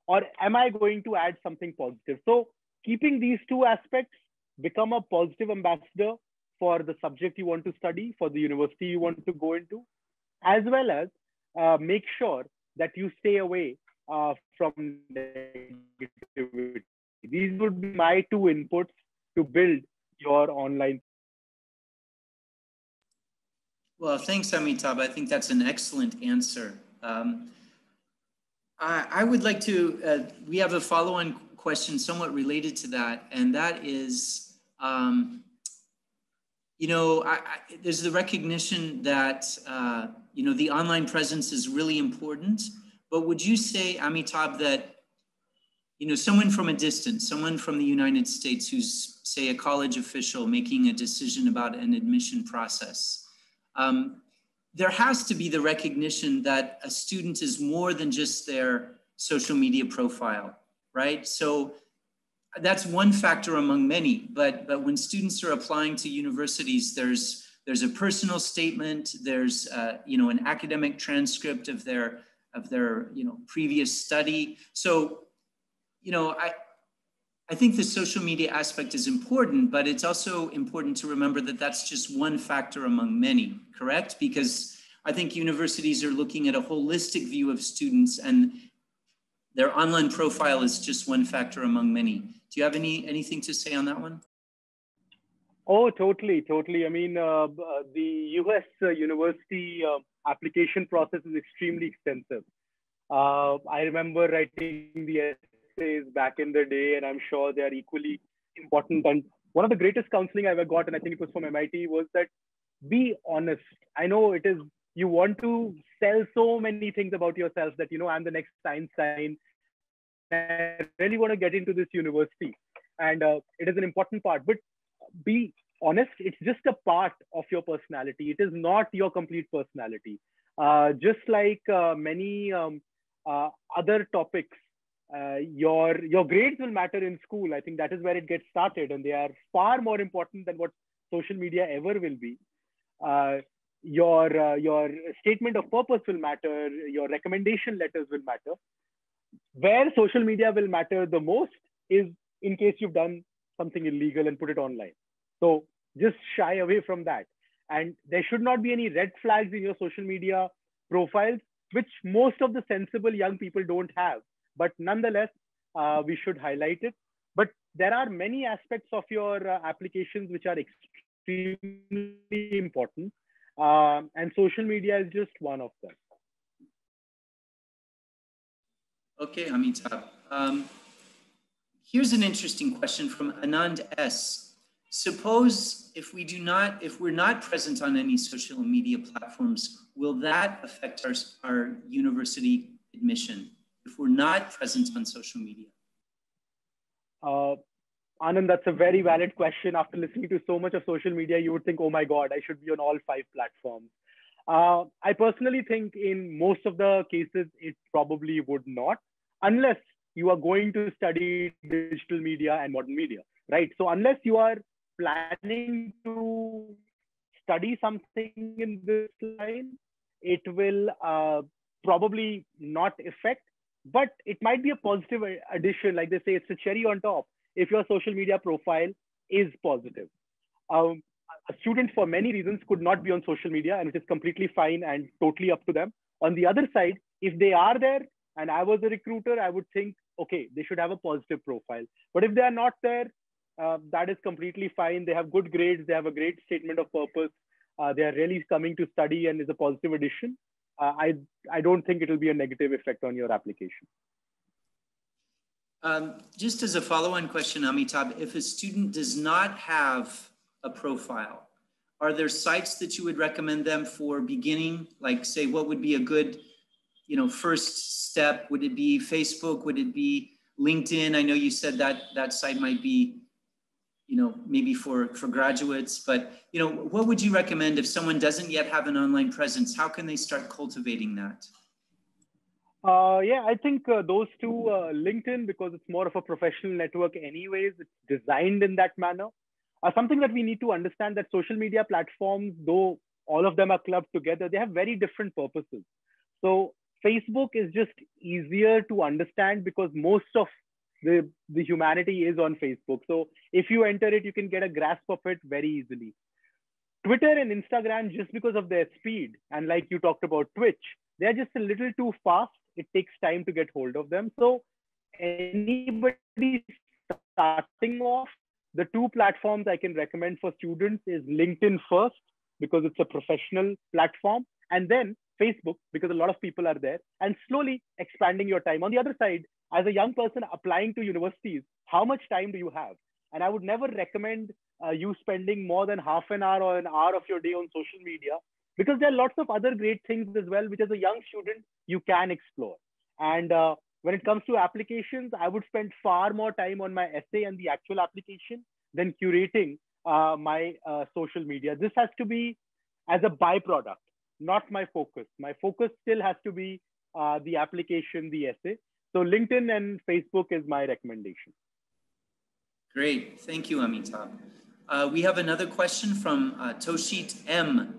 Speaker 3: Or am I going to add something positive? So keeping these two aspects, become a positive ambassador for the subject you want to study, for the university you want to go into, as well as make sure that you stay away from negativity. These would be my two inputs to build your online.
Speaker 2: Well, thanks, Amitabh. I think that's an excellent answer. I would like to, we have a follow-on question somewhat related to that, and that is, there's the recognition that, the online presence is really important, but would you say, Amitabh, that, someone from a distance, someone from the United States who's, say, a college official making a decision about an admission process, there has to be the recognition that a student is more than just their social media profile, right? So that's one factor among many, but when students are applying to universities, there's a personal statement, there's an academic transcript of their previous study. So I think the social media aspect is important, but it's also important to remember that that's just one factor among many, correct? Because I think universities are looking at a holistic view of students, and their online profile is just one factor among many. Do you have anything to say on that one?
Speaker 3: Oh, totally. I mean, the US university application process is extremely extensive. I remember writing the essays back in the day, and I'm sure they are equally important. And one of the greatest counseling I ever got, and I think it was from MIT, was that be honest. I know it is, you want to sell so many things about yourself that, I'm the next Einstein. I really want to get into this university. And it is an important part, but be honest. It's just a part of your personality. It is not your complete personality. Just like many other topics, your grades will matter in school. I think that is where it gets started, and they are far more important than what social media ever will be. your statement of purpose will matter, your recommendation letters will matter. Where social media will matter the most is in case you've done something illegal and put it online. So just shy away from that. And there should not be any red flags in your social media profiles, which most of the sensible young people don't have. But nonetheless, we should highlight it. But there are many aspects of your applications which are extremely important. And social media is just one of them.
Speaker 2: Okay, Amitabh. Here's an interesting question from Anand S. Suppose if we're not present on any social media platforms, will that affect our university admission if we're not present on social media?
Speaker 3: Anand, that's a very valid question. After listening to so much of social media, you would think, oh my God, I should be on all 5 platforms. I personally think in most of the cases, it probably would not, unless you are going to study digital media and modern media, right? So unless you are planning to study something in this line, it will probably not affect, but it might be a positive addition. Like they say, it's a cherry on top if your social media profile is positive. A student, for many reasons, could not be on social media, and it is completely fine and totally up to them. On the other side, if they are there and I was a recruiter, I would think, okay, they should have a positive profile. But if they are not there, that is completely fine. They have good grades. They have a great statement of purpose. They are really coming to study and is a positive addition. I don't think it will be a negative effect on your application.
Speaker 2: Just as a follow-on question, Amitabh, if a student does not have a profile, are there sites that you would recommend them for beginning? Like, say, what would be a good, first step? Would it be Facebook? Would it be LinkedIn? I know you said that site might be, maybe for graduates, but, what would you recommend if someone doesn't yet have an online presence? How can they start cultivating that?
Speaker 3: Yeah, I think those two, LinkedIn, because it's more of a professional network anyways, it's designed in that manner. Something that we need to understand that social media platforms, though all of them are clubbed together, they have very different purposes. So Facebook is just easier to understand because most of the humanity is on Facebook. So if you enter it, you can get a grasp of it very easily. Twitter and Instagram, just because of their speed, and like you talked about Twitch, they're just a little too fast. It takes time to get hold of them. So anybody starting off, the 2 platforms I can recommend for students is LinkedIn first, because it's a professional platform, and then Facebook, because a lot of people are there, and slowly expanding your time. On the other side, as a young person applying to universities, how much time do you have? And I would never recommend you spending more than half an hour or an hour of your day on social media, because there are lots of other great things as well, which as a young student, you can explore. And when it comes to applications, I would spend far more time on my essay and the actual application than curating my social media. This has to be as a byproduct, not my focus. My focus still has to be the application, the essay. So LinkedIn and Facebook is my recommendation.
Speaker 2: Great, thank you, Amitabh. We have another question from Toshit M.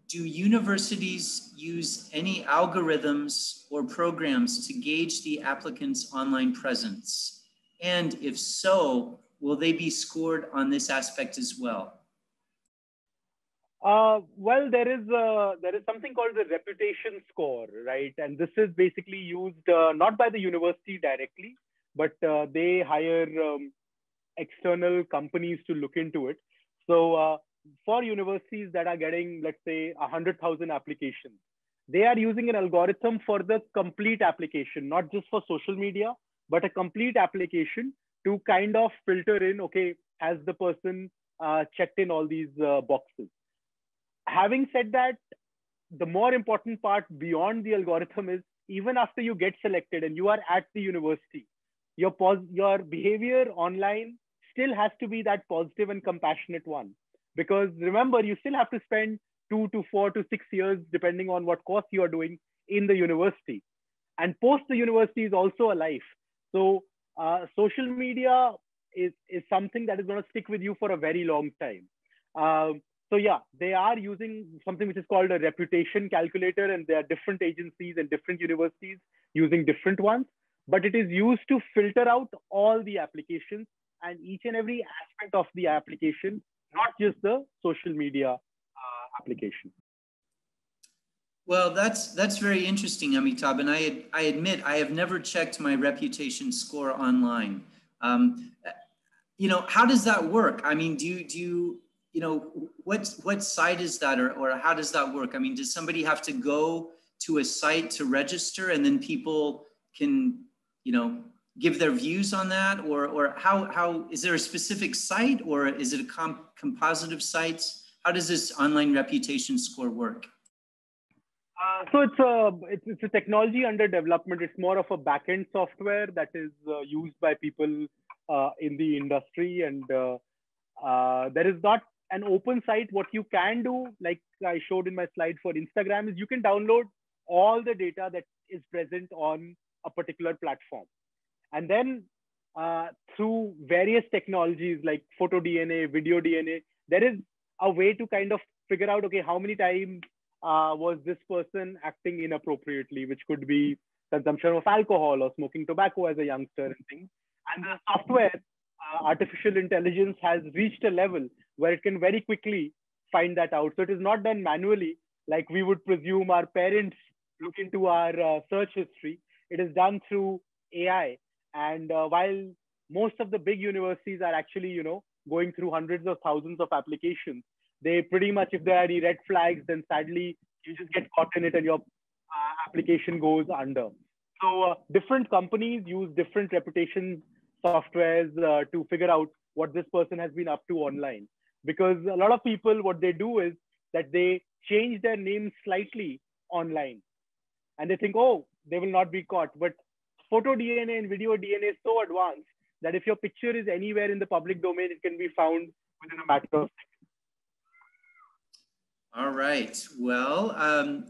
Speaker 2: Do universities use any algorithms or programs to gauge the applicant's online presence? And if so, will they be scored on this aspect as well?
Speaker 3: Well, there is something called the reputation score, right? And this is basically used not by the university directly, but they hire external companies to look into it. So for universities that are getting, let's say, 100,000 applications, they are using an algorithm for the complete application, not just for social media, but a complete application to kind of filter in, okay, has the person checked in all these boxes? Having said that, the more important part beyond the algorithm is even after you get selected and you are at the university, your behavior online still has to be that positive and compassionate one. Because remember, you still have to spend 2 to 4 to 6 years, depending on what course you are doing in the university. And post the university is also a life. So social media is something that is going to stick with you for a very long time. So yeah, they are using something which is called a reputation calculator, and there are different agencies and different universities using different ones, but it is used to filter out all the applications and each and every aspect of the application, not just the social media application.
Speaker 2: Well, that's very interesting, Amitabh. And I admit I have never checked my reputation score online. You know, how does that work? I mean, do you what site is that, or how does that work? I mean, does somebody have to go to a site to register, and then people can, you know, give their views on that, or how is there a specific site, or is it a composite of sites? How does this online reputation score work?
Speaker 3: So it's a technology under development. It's more of a backend software that is used by people in the industry, and there is not an open site. What you can do, like I showed in my slide for Instagram, is you can download all the data that is present on a particular platform, and then through various technologies like photo DNA, video DNA, there is a way to kind of figure out, okay, how many times was this person acting inappropriately, which could be consumption of alcohol or smoking tobacco as a youngster and things. And the software, artificial intelligence, has reached a level where it can very quickly find that out. So it is not done manually, like we would presume our parents look into our search history. It is done through AI. And while most of the big universities are actually, you know, going through hundreds of thousands of applications, they pretty much, if there are any red flags, then sadly you just get caught in it and your application goes under. So different companies use different reputation softwares to figure out what this person has been up to online. Because a lot of people, what they do is that they change their name slightly online, and they think, oh, they will not be caught. But photo DNA and video DNA is so advanced that if your picture is anywhere in the public domain, it can be found within a matter of seconds.
Speaker 2: All right. Well,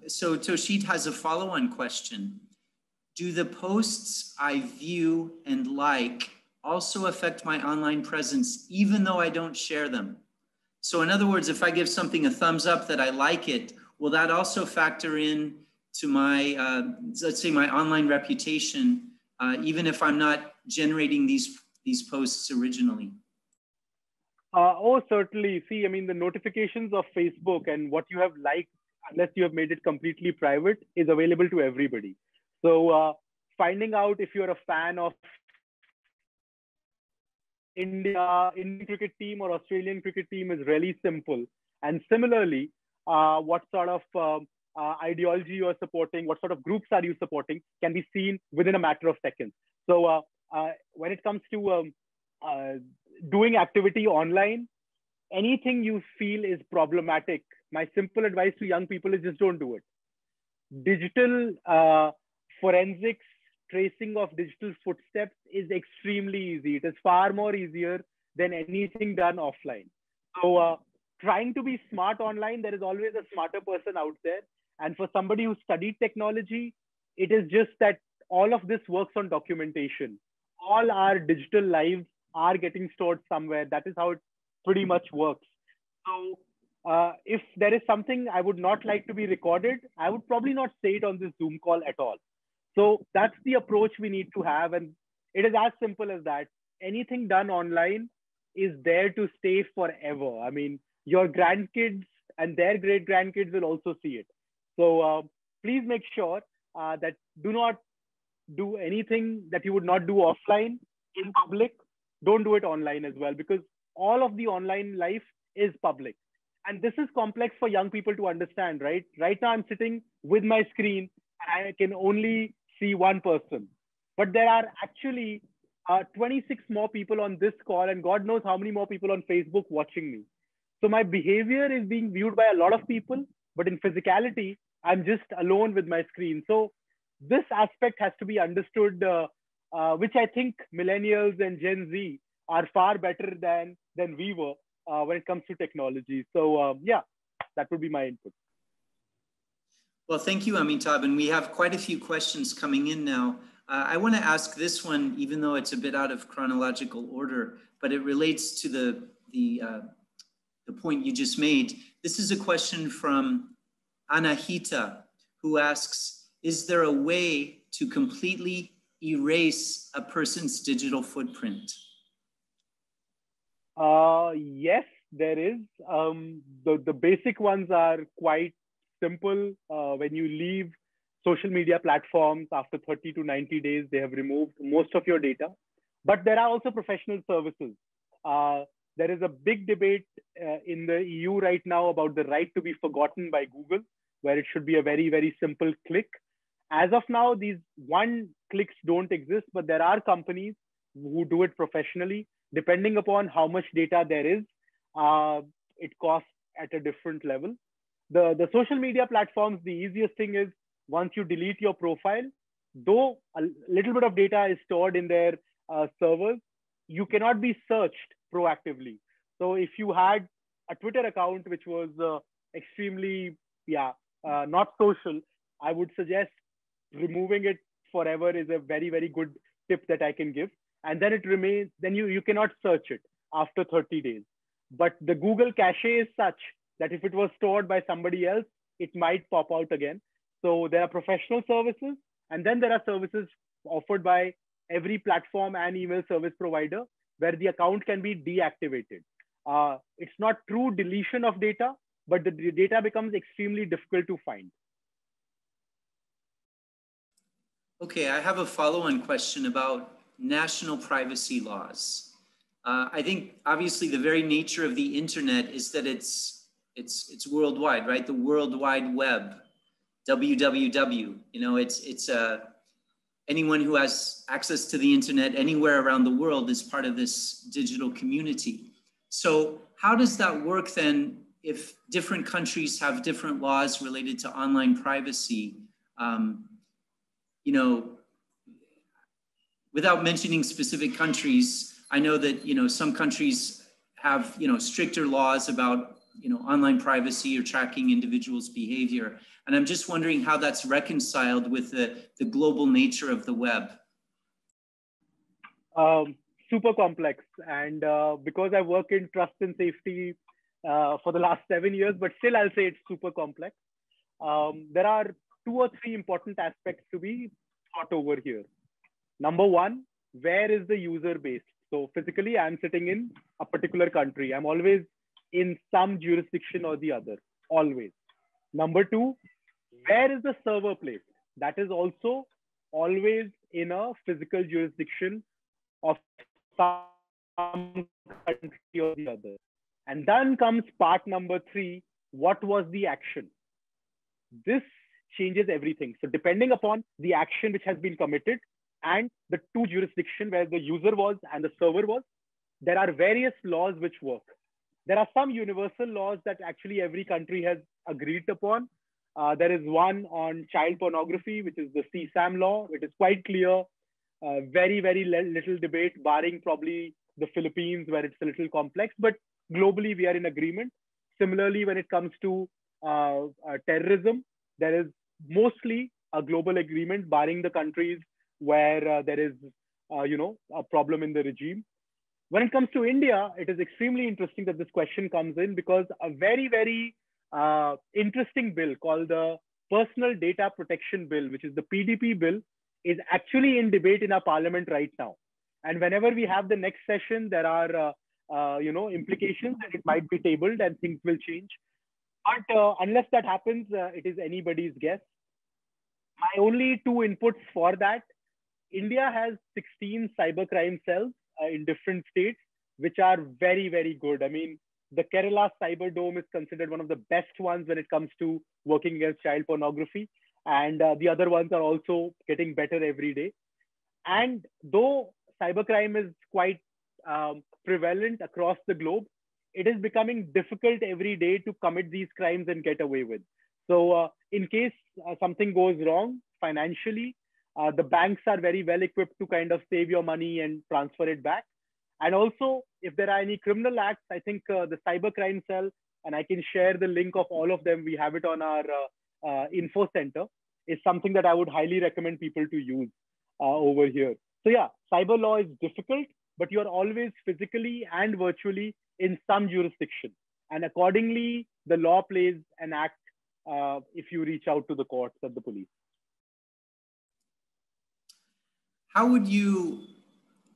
Speaker 2: so Toshit has a follow-on question. Do the posts I view and like also affect my online presence, even though I don't share them? So in other words, if I give something a thumbs up that I like it, will that also factor in to my, let's say, my online reputation, even if I'm not generating these posts originally?
Speaker 3: Oh, certainly. See, I mean, the notifications of Facebook and what you have liked, unless you have made it completely private, is available to everybody. So finding out if you're a fan of Indian cricket team or Australian cricket team is really simple. And similarly, what sort of ideology you are supporting, what sort of groups are you supporting, can be seen within a matter of seconds. So when it comes to doing activity online, anything you feel is problematic, my simple advice to young people is just don't do it. Digital forensics, tracing of digital footsteps is extremely easy. It is far more easier than anything done offline. So trying to be smart online, there is always a smarter person out there. And for somebody who studied technology, it is just that all of this works on documentation. All our digital lives are getting stored somewhere. That is how it pretty much works. So if there is something I would not like to be recorded, I would probably not say it on this Zoom call at all. So that's the approach we need to have. And it is as simple as that. Anything done online is there to stay forever. I mean, your grandkids and their great grandkids will also see it. So please make sure that do not do anything that you would not do offline in public. Don't do it online as well, because all of the online life is public. And this is complex for young people to understand, right? Right now I'm sitting with my screen and I can only see one person. But there are actually 26 more people on this call, and God knows how many more people on Facebook watching me. So my behavior is being viewed by a lot of people, but in physicality, I'm just alone with my screen. So this aspect has to be understood, which I think millennials and Gen Z are far better than we were when it comes to technology. So yeah, that would be my input.
Speaker 2: Well, thank you, Amitabh. And we have quite a few questions coming in now. I want to ask this one, even though it's a bit out of chronological order, but it relates to the the point you just made. This is a question from Anahita, who asks, is there a way to completely erase a person's digital footprint?
Speaker 3: Yes, there is. The basic ones are quite simple. When you leave social media platforms after 30 to 90 days, they have removed most of your data. But there are also professional services. There is a big debate in the EU right now about the right to be forgotten by Google, where it should be a very, very simple click. As of now, these one clicks don't exist, but there are companies who do it professionally. Depending upon how much data there is, it costs at a different level. The social media platforms, the easiest thing is once you delete your profile, though a little bit of data is stored in their servers, you cannot be searched proactively. So if you had a Twitter account which was extremely, not social, I would suggest removing it forever is a very, very good tip that I can give. And then it remains, then you cannot search it after 30 days. But the Google cache is such that if it was stored by somebody else, it might pop out again. So there are professional services, and then there are services offered by every platform and email service provider where the account can be deactivated. It's not true deletion of data, but the data becomes extremely difficult to find.
Speaker 2: Okay, I have a follow-on question about national privacy laws. I think obviously the very nature of the internet is that it's worldwide, right? The World Wide Web, WWW. You know, it's anyone who has access to the internet anywhere around the world is part of this digital community. So how does that work then if different countries have different laws related to online privacy? You know, without mentioning specific countries, I know that, you know, some countries have, you know, stricter laws about, you know, online privacy or tracking individuals' behavior. And I'm just wondering how that's reconciled with the global nature of the web.
Speaker 3: Super complex. And because I work in trust and safety for the last 7 years, but still I'll say it's super complex. There are 2 or 3 important aspects to be thought over here. Number one, where is the user based? So physically, I'm sitting in a particular country. I'm always in some jurisdiction or the other, always. Number two, where is the server placed? That is also always in a physical jurisdiction of some country or the other. And then comes part number 3, what was the action? This changes everything. So depending upon the action which has been committed and the 2 jurisdictions where the user was and the server was, there are various laws which work. There are some universal laws that actually every country has agreed upon. There is one on child pornography, which is the CSAM law. It is quite clear, very, very little debate, barring probably the Philippines where it's a little complex, but globally we are in agreement. Similarly, when it comes to terrorism, there is mostly a global agreement, barring the countries where there is, a problem in the regime. When it comes to India, it is extremely interesting that this question comes in because a very, very interesting bill called the Personal Data Protection Bill, which is the PDP bill, is actually in debate in our parliament right now. And whenever we have the next session, there are implications that it might be tabled and things will change. But unless that happens, it is anybody's guess. My only 2 inputs for that: India has 16 cybercrime cells in different states, which are very, very good. I mean, the Kerala Cyber Dome is considered one of the best ones when it comes to working against child pornography. And the other ones are also getting better every day. And though cybercrime is quite prevalent across the globe, it is becoming difficult every day to commit these crimes and get away with. So in case something goes wrong financially, the banks are very well equipped to kind of save your money and transfer it back. And also, if there are any criminal acts, I think the cybercrime cell, and I can share the link of all of them, we have it on our info center, is something that I would highly recommend people to use over here. So yeah, cyber law is difficult, but you're always physically and virtually in some jurisdiction. And accordingly, the law plays an act if you reach out to the courts or the police.
Speaker 2: How would you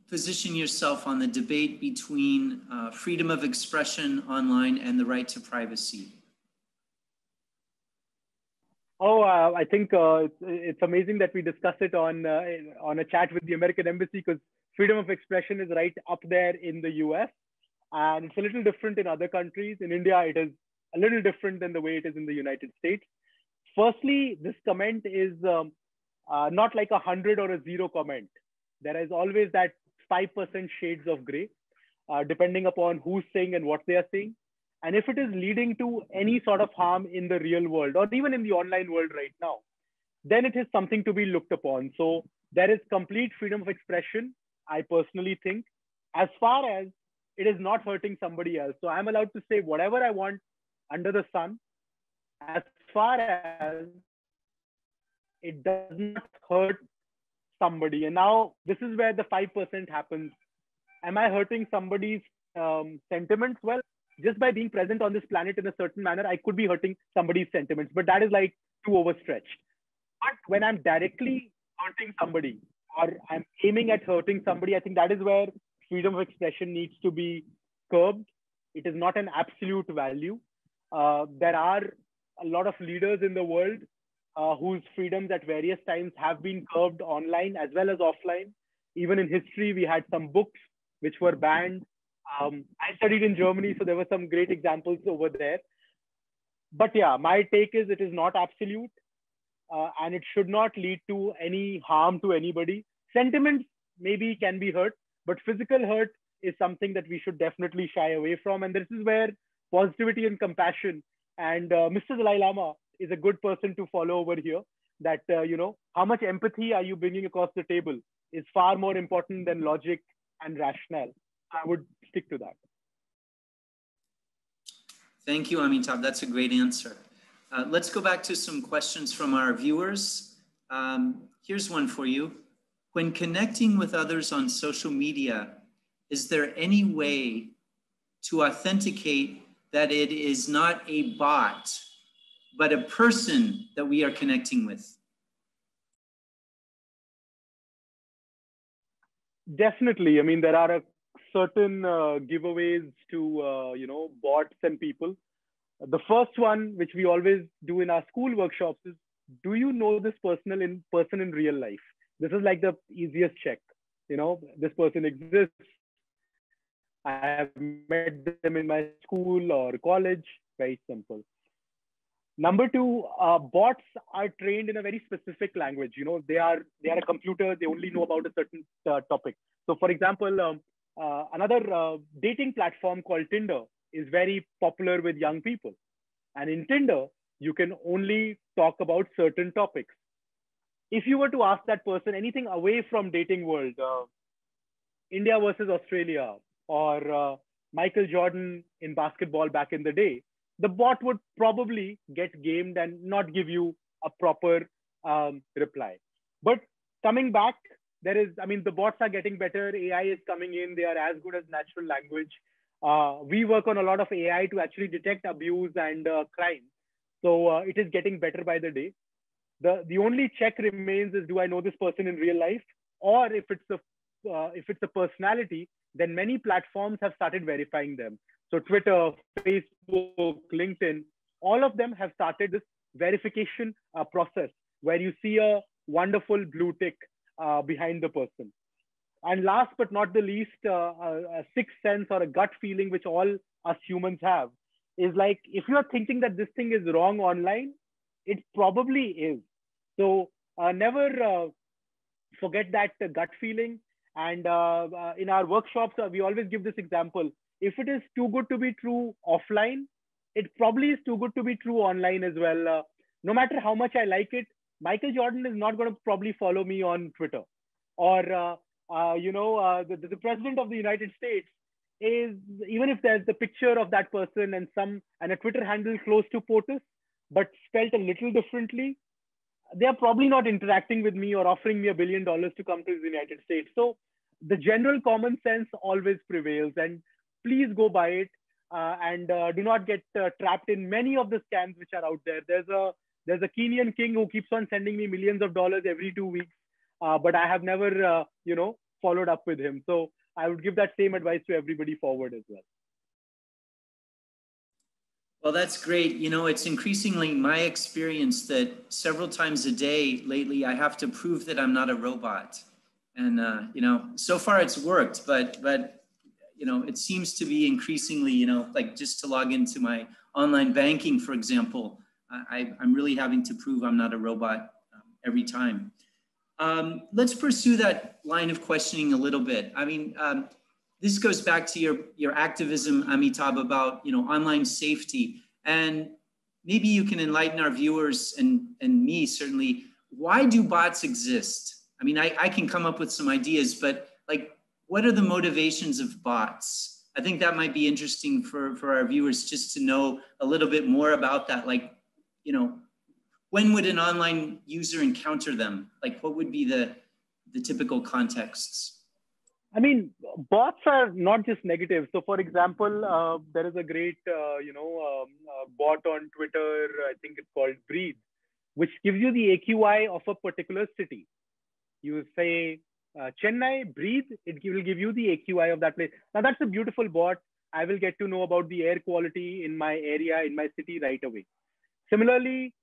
Speaker 2: position yourself on the debate between freedom of expression online and the right to privacy?
Speaker 3: Oh, I think it's amazing that we discuss it on a chat with the American Embassy, because freedom of expression is right up there in the US, and it's a little different in other countries. In India, it is a little different than the way it is in the United States. Firstly, this comment is not like 100 or a 0 comment. There is always that 5% shades of gray, depending upon who's saying and what they are saying. And if it is leading to any sort of harm in the real world or even in the online world right now, then it is something to be looked upon. So there is complete freedom of expression, I personally think, as far as it is not hurting somebody else. So I'm allowed to say whatever I want under the sun, as far as it does not hurt somebody. And now this is where the 5% happens. Am I hurting somebody's sentiments? Well, just by being present on this planet in a certain manner, I could be hurting somebody's sentiments, but that is like too overstretched. But when I'm directly hurting somebody or I'm aiming at hurting somebody, I think that is where freedom of expression needs to be curbed. It is not an absolute value. There are a lot of leaders in the world whose freedoms at various times have been curbed online as well as offline. Even in history, we had some books which were banned. I studied in Germany, so there were some great examples over there. But yeah, my take is it is not absolute, and it should not lead to any harm to anybody. Sentiments maybe can be hurt, but physical hurt is something that we should definitely shy away from. And this is where positivity and compassion and Mr. Dalai Lama is a good person to follow over here. That, how much empathy are you bringing across the table is far more important than logic and rationale. I would stick to that.
Speaker 2: Thank you, Amitabh. That's a great answer. Let's go back to some questions from our viewers. Here's one for you. When connecting with others on social media, is there any way to authenticate that it is not a bot, but a person that we are connecting with?
Speaker 3: Definitely. I mean, there are a certain giveaways to bots and people. The first one, which we always do in our school workshops, is, do you know this person in real life? This is like the easiest check. This person exists. I have met them in my school or college. Very simple. Number two, bots are trained in a very specific language. They are a computer. They only know about a certain topic. So, for example, another dating platform called Tinder is very popular with young people. And in Tinder, you can only talk about certain topics. If you were to ask that person anything away from dating world, India versus Australia, or Michael Jordan in basketball back in the day, the bot would probably get gamed and not give you a proper reply. But coming back, the bots are getting better. AI is coming in. They are as good as natural language. We work on a lot of AI to actually detect abuse and crime. So it is getting better by the day. The only check remains is, do I know this person in real life? Or if it's a personality, then many platforms have started verifying them. So Twitter, Facebook, LinkedIn, all of them have started this verification process where you see a wonderful blue tick behind the person. And last but not the least, a sixth sense or a gut feeling, which all us humans have, is like, if you are thinking that this thing is wrong online, it probably is. So never forget that gut feeling. And in our workshops, we always give this example. If it is too good to be true offline, it probably is too good to be true online as well. No matter how much I like it, Michael Jordan is not going to probably follow me on Twitter. Or, the president of the United States is, even if there's the picture of that person and a Twitter handle close to POTUS, but spelled a little differently, they are probably not interacting with me or offering me $1 billion to come to the United States. So the general common sense always prevails, and please go by it. and do not get trapped in many of the scams which are out there. There's a Kenyan king who keeps on sending me millions of dollars every 2 weeks, but I have never, followed up with him. So I would give that same advice to everybody forward as well.
Speaker 2: Well, that's great. You know, it's increasingly my experience that several times a day lately, I have to prove that I'm not a robot. And, so far it's worked, but, it seems to be increasingly, like just to log into my online banking, for example, I'm really having to prove I'm not a robot every time. Let's pursue that line of questioning a little bit. I mean, this goes back to your activism, Amitabh, about online safety, and maybe you can enlighten our viewers and me certainly. Why do bots exist? I mean, I can come up with some ideas, but like, what are the motivations of bots? I think that might be interesting for our viewers just to know a little bit more about that. Like, when would an online user encounter them? Like, what would be the typical contexts?
Speaker 3: I mean, bots are not just negative. So, for example, there is a great, bot on Twitter. I think it's called Breathe, which gives you the AQI of a particular city. You say Chennai, Breathe, it will give you the AQI of that place. Now, that's a beautiful bot. I will get to know about the air quality in my area, in my city right away. Similarly,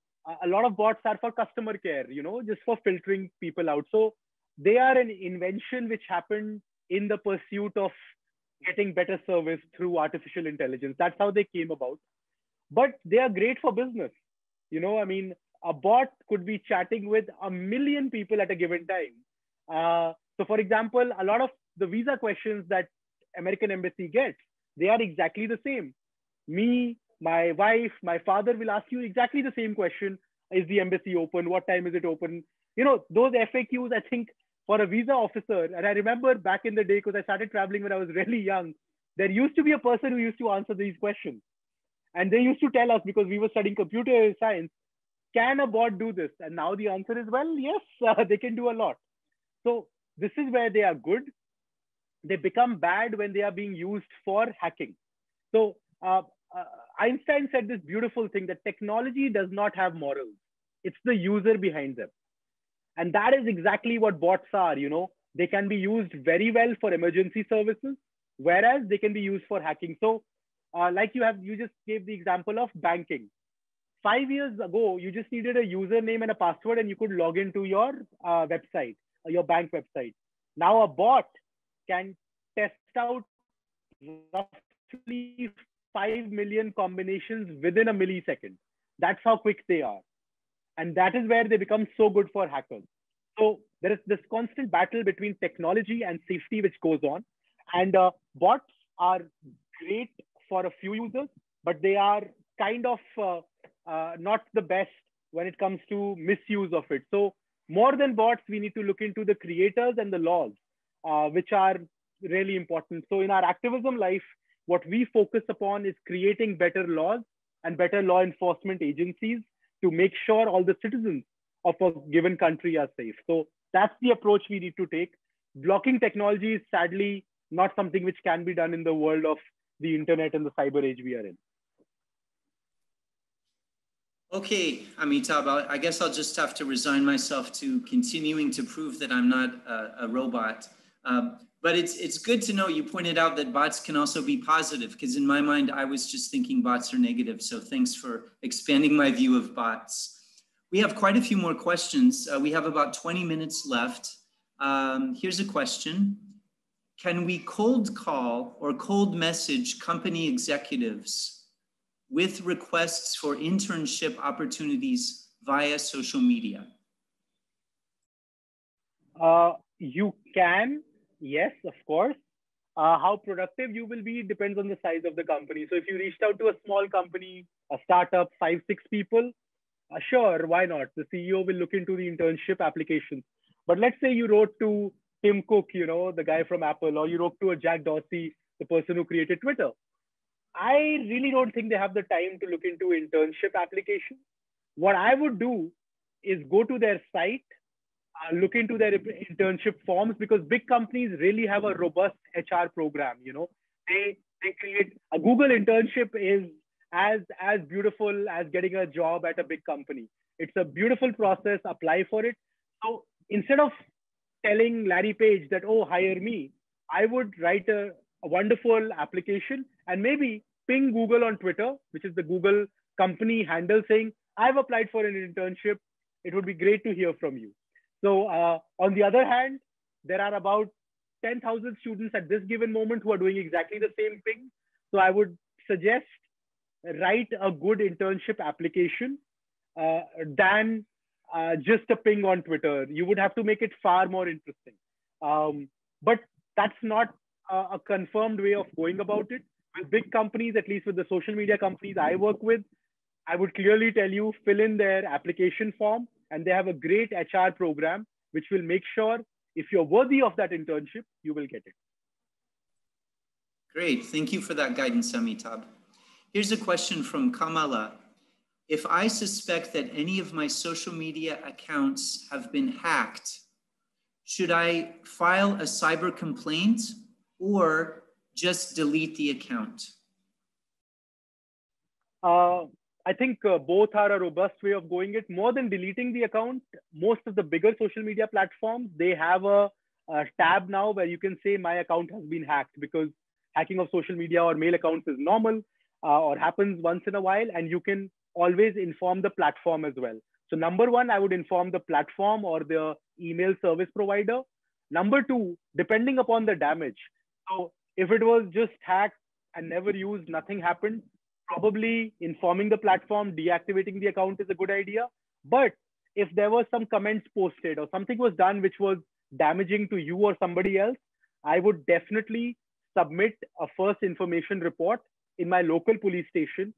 Speaker 3: a lot of bots are for customer care, just for filtering people out. So they are an invention which happened in the pursuit of getting better service through artificial intelligence. That's how they came about. But they are great for business. I mean, a bot could be chatting with 1 million people at a given time. So for example, a lot of the visa questions that American embassy gets, they are exactly the same. Me, my wife, my father will ask you exactly the same question. Is the embassy open? What time is it open? Those FAQs, I think, for a visa officer, and I remember back in the day, because I started traveling when I was really young, there used to be a person who used to answer these questions. And they used to tell us, because we were studying computer science, can a bot do this? And now the answer is, well, yes, they can do a lot. So this is where they are good. They become bad when they are being used for hacking. So Einstein said this beautiful thing, that technology does not have morals. It's the user behind them. And that is exactly what bots are. They can be used very well for emergency services, whereas they can be used for hacking. So like you just gave the example of banking. 5 years ago, you just needed a username and a password and you could log into your website, your bank website. Now a bot can test out roughly 5 million combinations within a millisecond. That's how quick they are. And that is where they become so good for hackers. So there is this constant battle between technology and safety which goes on. And bots are great for a few users, but they are kind of not the best when it comes to misuse of it. So more than bots, we need to look into the creators and the laws, which are really important. So in our activism life, what we focus upon is creating better laws and better law enforcement agencies to make sure all the citizens of a given country are safe. So that's the approach we need to take. Blocking technology is sadly not something which can be done in the world of the internet and the cyber age we are in.
Speaker 2: Okay, Amitabh, I guess I'll just have to resign myself to continuing to prove that I'm not a robot. But it's good to know you pointed out that bots can also be positive, because in my mind, I was just thinking bots are negative. So thanks for expanding my view of bots. We have quite a few more questions. We have about 20 minutes left. Here's a question. Can we cold call or cold message company executives with requests for internship opportunities via social media?
Speaker 3: You can. Yes, of course. How productive you will be depends on the size of the company. So if you reached out to a small company, a startup, 5, 6 people, sure, why not? The CEO will look into the internship applications. But let's say you wrote to Tim Cook, the guy from Apple, or you wrote to a Jack Dorsey, the person who created Twitter. I really don't think they have the time to look into internship applications. What I would do is go to their site, look into their internship forms, because big companies really have a robust HR program. They create a Google internship is as beautiful as getting a job at a big company. It's a beautiful process. Apply for it. So instead of telling Larry Page that, oh, hire me, I would write a wonderful application and maybe ping Google on Twitter, which is the Google company handle, saying, I've applied for an internship. It would be great to hear from you. So on the other hand, there are about 10,000 students at this given moment who are doing exactly the same thing. So I would suggest write a good internship application than just a ping on Twitter. You would have to make it far more interesting. But that's not a confirmed way of going about it. With big companies, at least with the social media companies I work with, I would clearly tell you, fill in their application form, and they have a great HR program, which will make sure if you're worthy of that internship, you will get it.
Speaker 2: Great, thank you for that guidance, Amitabh. Here's a question from Kamala. If I suspect that any of my social media accounts have been hacked, should I file a cyber complaint or just delete the account?
Speaker 3: I think both are a robust way of going it. More than deleting the account, most of the bigger social media platforms, they have a tab now where you can say my account has been hacked, because hacking of social media or mail accounts is normal or happens once in a while, and you can always inform the platform as well. So number one, I would inform the platform or the email service provider. Number two, depending upon the damage. So if it was just hacked and never used, nothing happened, probably informing the platform, deactivating the account is a good idea. But if there was some comments posted or something was done which was damaging to you or somebody else, I would definitely submit a first information report in my local police station.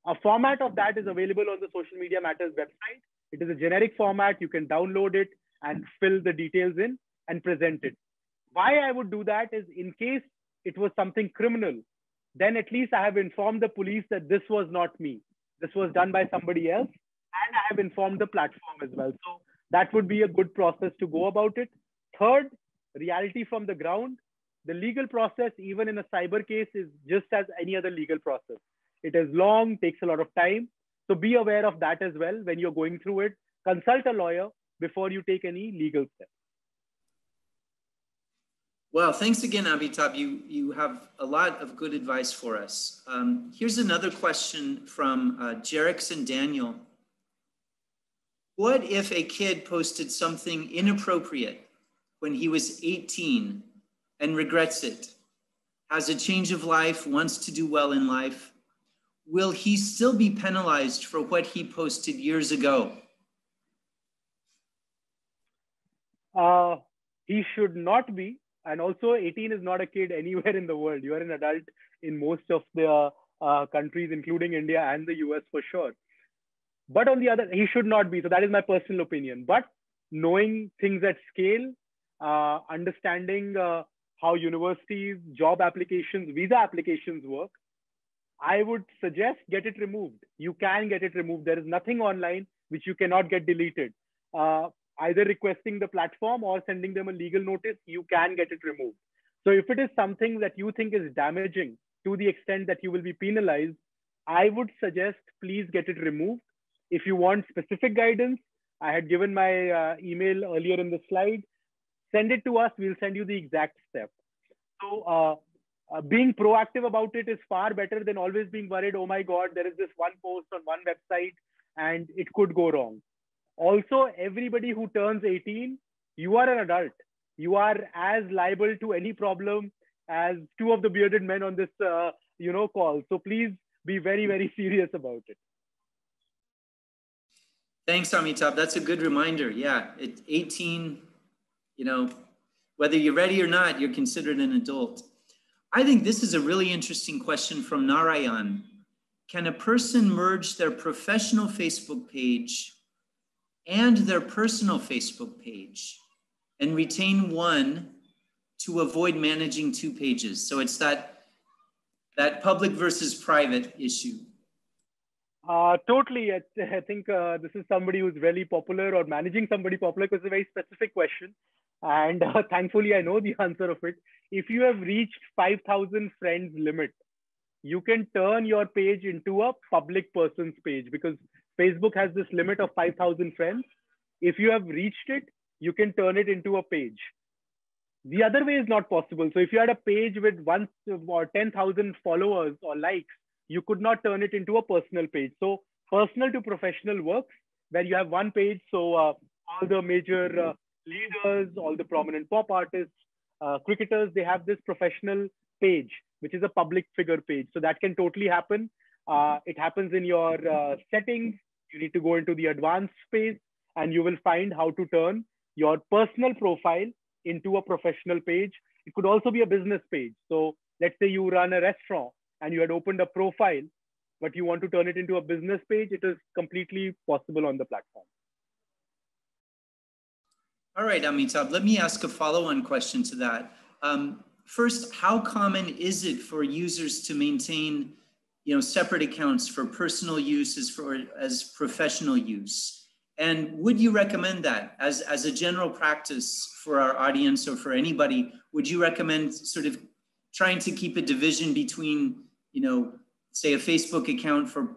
Speaker 3: A format of that is available on the Social Media Matters website. It is a generic format. You can download it and fill the details in and present it. Why I would do that is, in case it was something criminal, then at least I have informed the police that this was not me. This was done by somebody else. And I have informed the platform as well. So that would be a good process to go about it. Third, reality from the ground. The legal process, even in a cyber case, is just as any other legal process. It is long, takes a lot of time. So be aware of that as well when you're going through it. Consult a lawyer before you take any legal steps.
Speaker 2: Well, thanks again, Amitabh. You have a lot of good advice for us. Here's another question from Jerix and Daniel. What if a kid posted something inappropriate when he was 18 and regrets it, has a change of life, wants to do well in life? Will he still be penalized for what he posted years ago?
Speaker 3: He should not be. And also 18 is not a kid anywhere in the world. You are an adult in most of the countries, including India and the US for sure. But on the other, he should not be. So that is my personal opinion. But knowing things at scale, understanding how universities, job applications, visa applications work, I would suggest get it removed. You can get it removed. There is nothing online which you cannot get deleted. Either requesting the platform or sending them a legal notice, you can get it removed. So if it is something that you think is damaging to the extent that you will be penalized, I would suggest please get it removed. If you want specific guidance, I had given my email earlier in the slide. Send it to us. We'll send you the exact step. So being proactive about it is far better than always being worried, oh my God, there is this one post on one website and it could go wrong. Also, everybody who turns 18, you are an adult. You are as liable to any problem as two of the bearded men on this call. So please be very, very serious about it.
Speaker 2: Thanks, Amitabh. That's a good reminder. Yeah, at 18, whether you're ready or not, you're considered an adult. I think this is a really interesting question from Narayan. Can a person merge their professional Facebook page and their personal Facebook page and retain one to avoid managing two pages? So it's that public versus private issue.
Speaker 3: Totally. I think this is somebody who's really popular or managing somebody popular, because it's a very specific question. And thankfully, I know the answer of it. If you have reached 5,000 friends limit, you can turn your page into a public person's page, because Facebook has this limit of 5,000 friends. If you have reached it, you can turn it into a page. The other way is not possible. So if you had a page with 1 or 10,000 followers or likes, you could not turn it into a personal page. So personal to professional works, where you have one page. So all the major leaders, all the prominent pop artists, cricketers, they have this professional page, which is a public figure page. So that can totally happen. It happens in your settings. You need to go into the advanced space, and you will find how to turn your personal profile into a professional page. It could also be a business page. So let's say you run a restaurant and you had opened a profile, but you want to turn it into a business page. It is completely possible on the platform.
Speaker 2: All right, Amitabh, let me ask a follow-on question to that. First, how common is it for users to maintain, separate accounts for personal use as professional use? And would you recommend that as a general practice for our audience or for anybody? Would you recommend sort of trying to keep a division between, say a Facebook account for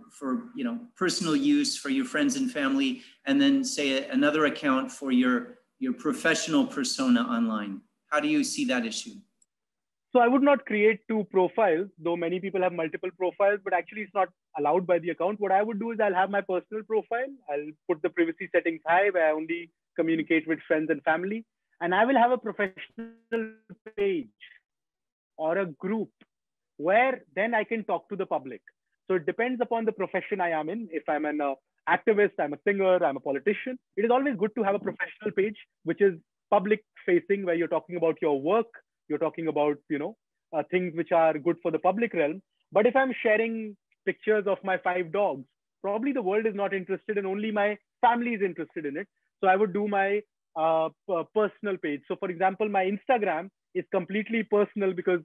Speaker 2: personal use for your friends and family, and then say another account for your professional persona online? How do you see that issue?
Speaker 3: So I would not create two profiles, though many people have multiple profiles, but actually it's not allowed by the account. What I would do is I'll have my personal profile. I'll put the privacy settings high, where I only communicate with friends and family. And I will have a professional page or a group where then I can talk to the public. So it depends upon the profession I am in. If I'm an activist, I'm a singer, I'm a politician, it is always good to have a professional page, which is public facing, where you're talking about your work, you're talking about, things which are good for the public realm. But if I'm sharing pictures of my 5 dogs, probably the world is not interested, and only my family is interested in it. So I would do my personal page. So for example, my Instagram is completely personal, because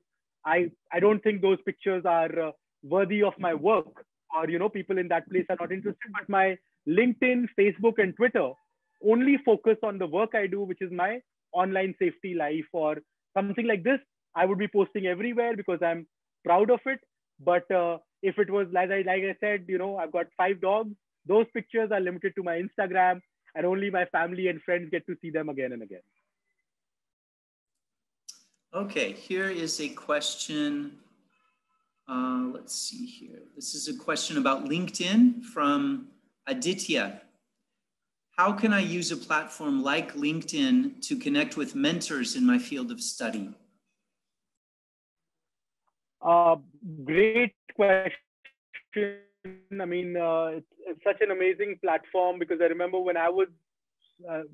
Speaker 3: I don't think those pictures are worthy of my work, or people in that place are not interested. But my LinkedIn, Facebook, and Twitter only focus on the work I do, which is my online safety life or something like this. I would be posting everywhere because I'm proud of it. But if it was like I said, I've got 5 dogs, those pictures are limited to my Instagram, and only my family and friends get to see them again and again.
Speaker 2: Okay, here is a question. Let's see here. This is a question about LinkedIn from Aditya. How can I use a platform like LinkedIn to connect with mentors in my field of study?
Speaker 3: Great question. I mean, it's such an amazing platform, because I remember when I was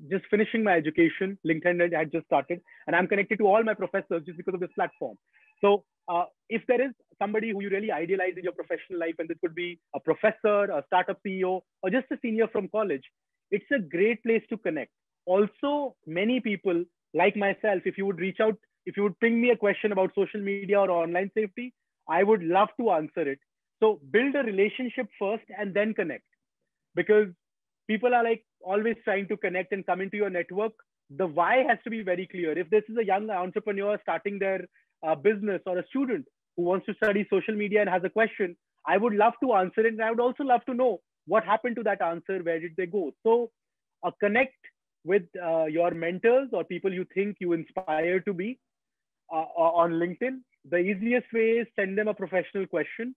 Speaker 3: just finishing my education, LinkedIn had just started, and I'm connected to all my professors just because of this platform. So if there is somebody who you really idealize in your professional life, and this could be a professor, a startup CEO, or just a senior from college, it's a great place to connect. Also, many people like myself, if you would reach out, if you would ping me a question about social media or online safety, I would love to answer it. So build a relationship first and then connect, because people are like always trying to connect and come into your network. The why has to be very clear. If this is a young entrepreneur starting their business, or a student who wants to study social media and has a question, I would love to answer it. And I would also love to know what happened to that answer, where did they go? So connect with your mentors or people you think you inspire to be on LinkedIn. The easiest way is send them a professional question.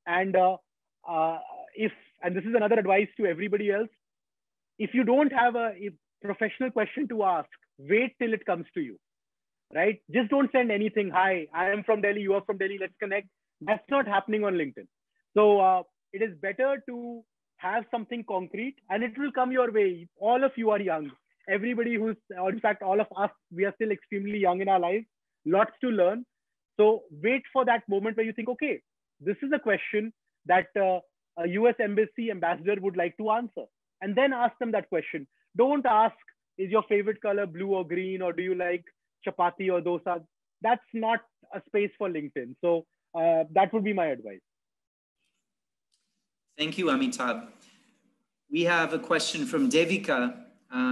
Speaker 3: And and this is another advice to everybody else, if you don't have a professional question to ask, wait till it comes to you, right? Just don't send anything. Hi, I am from Delhi, you are from Delhi, let's connect. That's not happening on LinkedIn. So it is better to have something concrete, and it will come your way. All of you are young. Everybody or in fact, all of us, we are still extremely young in our lives, lots to learn. So wait for that moment where you think, okay, this is a question that a US embassy ambassador would like to answer. And then ask them that question. Don't ask, is your favorite color blue or green, or do you like chapati or dosa? That's not a space for LinkedIn. So that would be my advice.
Speaker 2: Thank you, Amitabh. We have a question from Devika,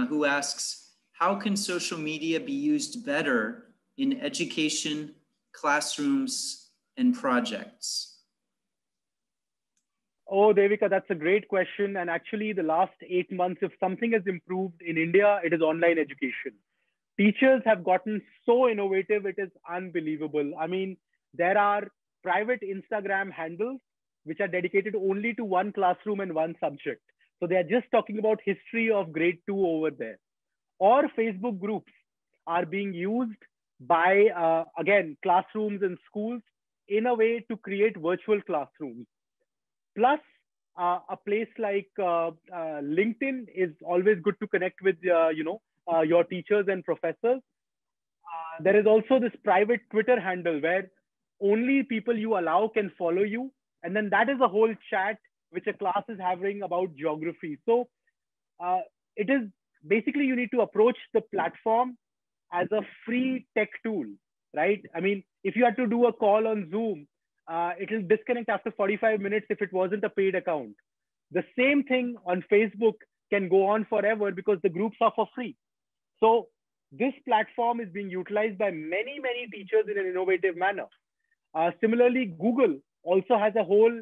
Speaker 2: who asks, how can social media be used better in education, classrooms, and projects?
Speaker 3: Oh, Devika, that's a great question. And actually, the last 8 months, if something has improved in India, it is online education. Teachers have gotten so innovative, it is unbelievable. I mean, there are private Instagram handles which are dedicated only to one classroom and one subject. So they are just talking about history of grade 2 over there. Or Facebook groups are being used by, again, classrooms and schools in a way to create virtual classrooms. Plus, a place like LinkedIn is always good to connect with, your teachers and professors. There is also this private Twitter handle where only people you allow can follow you. And then that is a whole chat which a class is having about geography. So it is basically you need to approach the platform as a free tech tool, right? I mean, if you had to do a call on Zoom, it will disconnect after 45 minutes if it wasn't a paid account. The same thing on Facebook can go on forever because the groups are for free. So this platform is being utilized by many, many teachers in an innovative manner. Similarly, Google also has a whole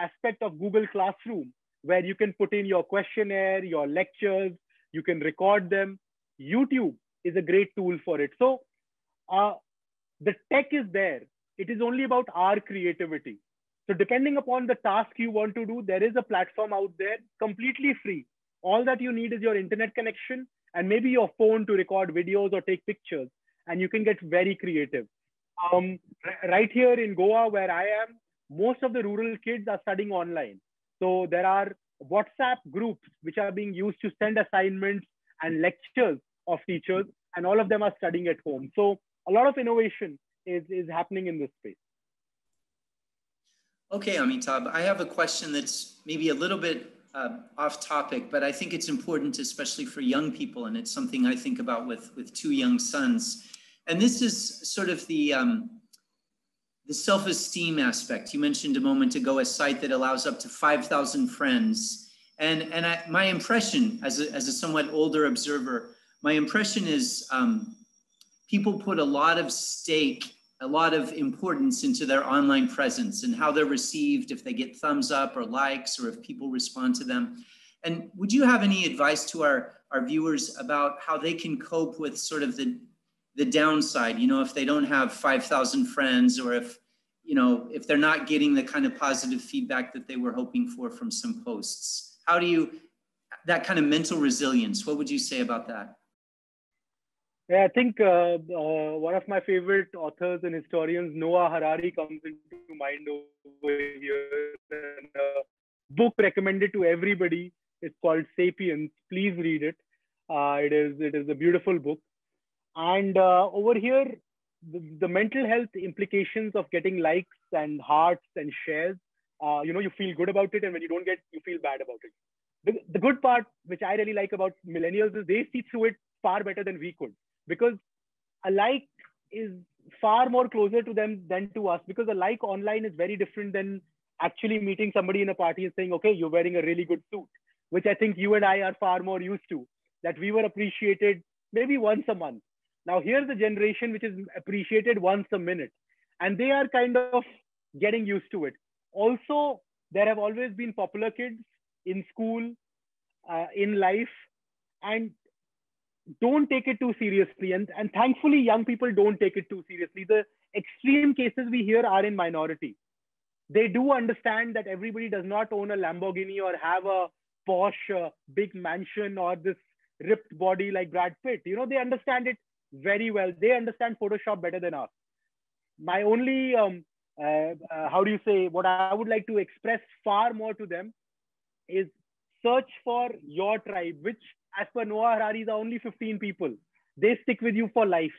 Speaker 3: aspect of Google Classroom where you can put in your questionnaire, your lectures, you can record them. YouTube is a great tool for it. So the tech is there. It is only about our creativity. So depending upon the task you want to do, there is a platform out there completely free. All that you need is your internet connection and maybe your phone to record videos or take pictures, and you can get very creative. Right here in Goa, where I am, most of the rural kids are studying online. So there are WhatsApp groups which are being used to send assignments and lectures of teachers, and all of them are studying at home. So a lot of innovation is happening in this space.
Speaker 2: Okay, Amitabh, I have a question that's maybe a little bit off topic, but I think it's important, especially for young people, and it's something I think about with two young sons. And this is sort of the self-esteem aspect. You mentioned a moment ago a site that allows up to 5,000 friends. And my impression as a somewhat older observer, my impression is people put a lot of stake, a lot of importance into their online presence and how they're received, if they get thumbs up or likes, or if people respond to them. And would you have any advice to our viewers about how they can cope with sort of the downside, if they don't have 5,000 friends, or if they're not getting the kind of positive feedback that they were hoping for from some posts? How do you, that kind of mental resilience, what would you say about that?
Speaker 3: Yeah, I think one of my favorite authors and historians, Noah Harari, comes into mind over here. And a book recommended to everybody. It's called Sapiens. Please read it. It is a beautiful book. And over here, the mental health implications of getting likes and hearts and shares, you feel good about it. And when you don't get, you feel bad about it. The good part, which I really like about millennials, is they see through it far better than we could. Because a like is far more closer to them than to us, because a like online is very different than actually meeting somebody in a party and saying, okay, you're wearing a really good suit, which I think you and I are far more used to, that we were appreciated maybe once a month. Now here's a generation which is appreciated once a minute, and they are kind of getting used to it. Also, there have always been popular kids in school, in life, and don't take it too seriously. And thankfully, young people don't take it too seriously. The extreme cases we hear are in minority. They do understand that everybody does not own a Lamborghini or have a posh big mansion or this ripped body like Brad Pitt. They understand it very well. They understand Photoshop better than us. My only, what I would like to express far more to them is search for your tribe, which as per Noah Harari are only 15 people. They stick with you for life.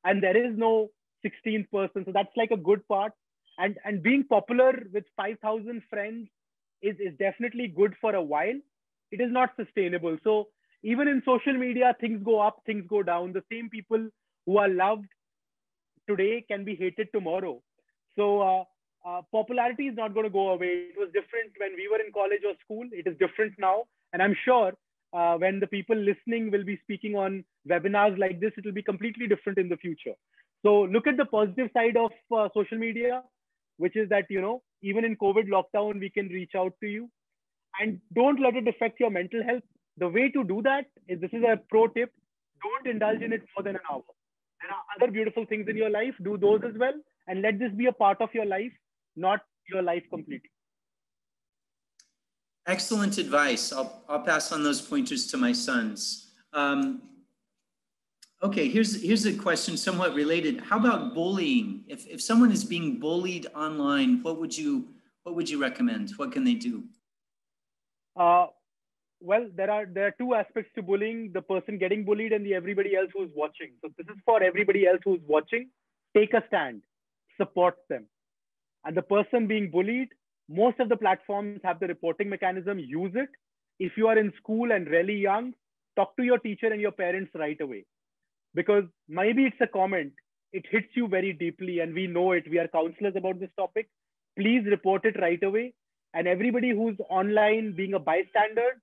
Speaker 3: And there is no 16th person. So that's like a good part. And being popular with 5,000 friends is definitely good for a while. It is not sustainable. So even in social media, things go up, things go down. The same people who are loved today can be hated tomorrow. So popularity is not going to go away. It was different when we were in college or school. It is different now. And I'm sure when the people listening will be speaking on webinars like this, it will be completely different in the future. So look at the positive side of social media, which is that, even in COVID lockdown, we can reach out to you, and don't let it affect your mental health. The way to do that is, this is a pro tip, don't indulge in it more than an hour. There are other beautiful things in your life, do those as well, and let this be a part of your life, not your life completely.
Speaker 2: Excellent advice. I'll pass on those pointers to my sons. Okay, here's a question somewhat related. How about bullying? If someone is being bullied online, what would you recommend? What can they do?
Speaker 3: Well, there are two aspects to bullying: the person getting bullied and the everybody else who's watching. So this is for everybody else who's watching. Take a stand, support them. And the person being bullied, most of the platforms have the reporting mechanism. Use it. If you are in school and really young, talk to your teacher and your parents right away. Because maybe it's a comment, it hits you very deeply, and we know it. We are counselors about this topic. Please report it right away. And everybody who's online being a bystander,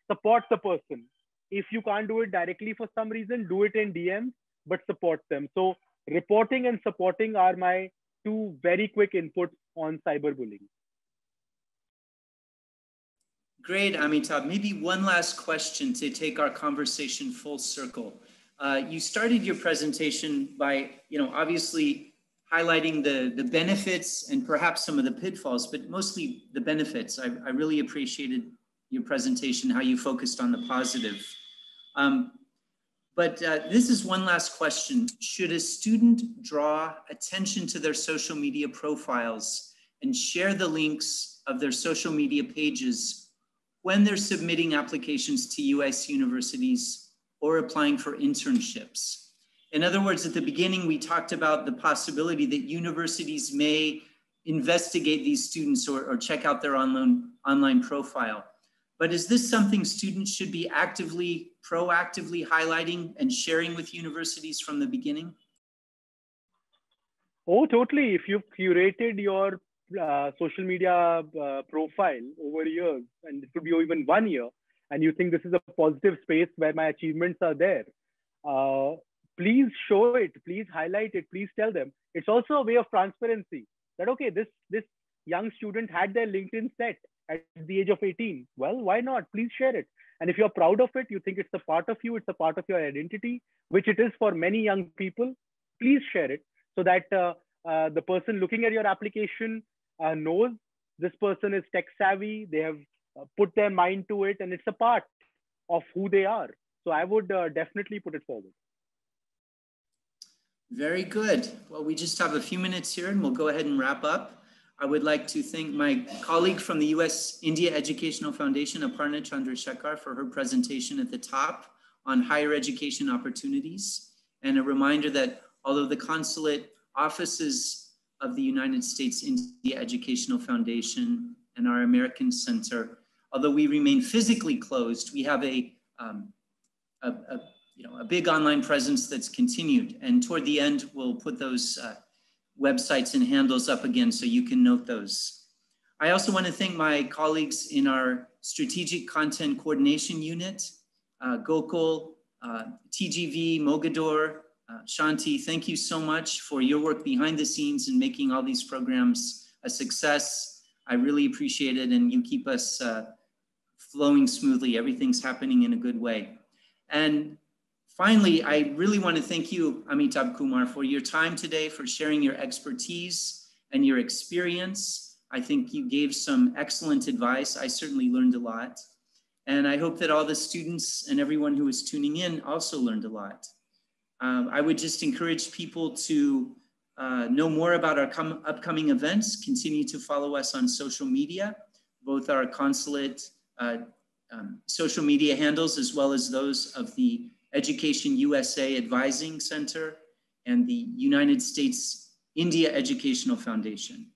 Speaker 3: support the person. If you can't do it directly for some reason, do it in DMs, but support them. So reporting and supporting are my two very quick inputs on cyberbullying.
Speaker 2: Great, Amitabh. Maybe one last question to take our conversation full circle. You started your presentation by, obviously highlighting the benefits and perhaps some of the pitfalls, but mostly the benefits. I really appreciated your presentation, how you focused on the positive. But this is one last question. Should a student draw attention to their social media profiles and share the links of their social media pages when they're submitting applications to US universities or applying for internships? In other words, at the beginning, we talked about the possibility that universities may investigate these students or check out their online profile. But is this something students should be proactively highlighting and sharing with universities from the beginning?
Speaker 3: Oh, totally. If you've curated your social media profile over years, and it could be even 1 year, and you think this is a positive space where my achievements are there, please show it, please highlight it, please tell them. It's also a way of transparency that, okay, this young student had their LinkedIn set at the age of 18. Well, why not? Please share it. And if you're proud of it, you think it's a part of you, it's a part of your identity, which it is for many young people, please share it so that the person looking at your application knows this person is tech savvy, they have put their mind to it, and it's a part of who they are. So I would definitely put it forward.
Speaker 2: Very good. Well, we just have a few minutes here and we'll go ahead and wrap up. I would like to thank my colleague from the U.S.-India Educational Foundation, Aparna Chandrasekhar, for her presentation at the top on higher education opportunities. And a reminder that although the consulate offices of the United States India Educational Foundation and our American Center, although we remain physically closed, we have a big online presence that's continued. And toward the end, we'll put those websites and handles up again so you can note those. I also want to thank my colleagues in our Strategic Content Coordination Unit, Gokul, TGV, Mogador, Shanti, thank you so much for your work behind the scenes and making all these programs a success. I really appreciate it, and you keep us flowing smoothly. Everything's happening in a good way. And finally, I really want to thank you, Amitabh Kumar, for your time today, for sharing your expertise and your experience. I think you gave some excellent advice. I certainly learned a lot. And I hope that all the students and everyone who is tuning in also learned a lot. I would just encourage people to know more about our upcoming events. Continue to follow us on social media, both our consulate social media handles, as well as those of the Education USA Advising Center and the United States India Educational Foundation.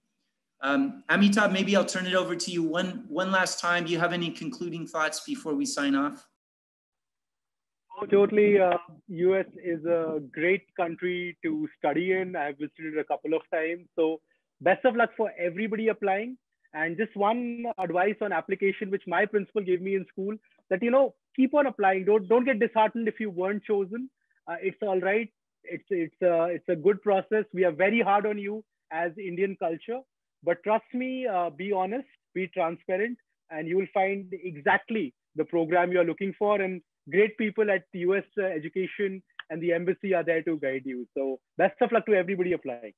Speaker 2: Amitabh, maybe I'll turn it over to you one last time. Do you have any concluding thoughts before we sign off?
Speaker 3: Oh, totally. US is a great country to study in. I've visited a couple of times. So best of luck for everybody applying. And just one advice on application, which my principal gave me in school, that, keep on applying. Don't get disheartened if you weren't chosen. It's all right. It's a good process. We are very hard on you as Indian culture, but trust me, be honest, be transparent, and you will find exactly the program you are looking for. And great people at the US Education and the embassy are there to guide you. So best of luck to everybody applying.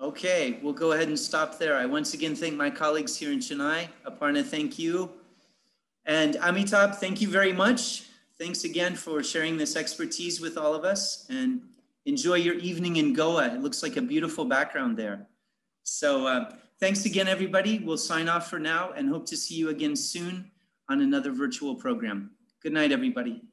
Speaker 2: Okay, we'll go ahead and stop there. I once again thank my colleagues here in Chennai. Aparna, thank you. And Amitabh, thank you very much. Thanks again for sharing this expertise with all of us, and enjoy your evening in Goa. It looks like a beautiful background there. So thanks again, everybody. We'll sign off for now and hope to see you again soon on another virtual program. Good night, everybody.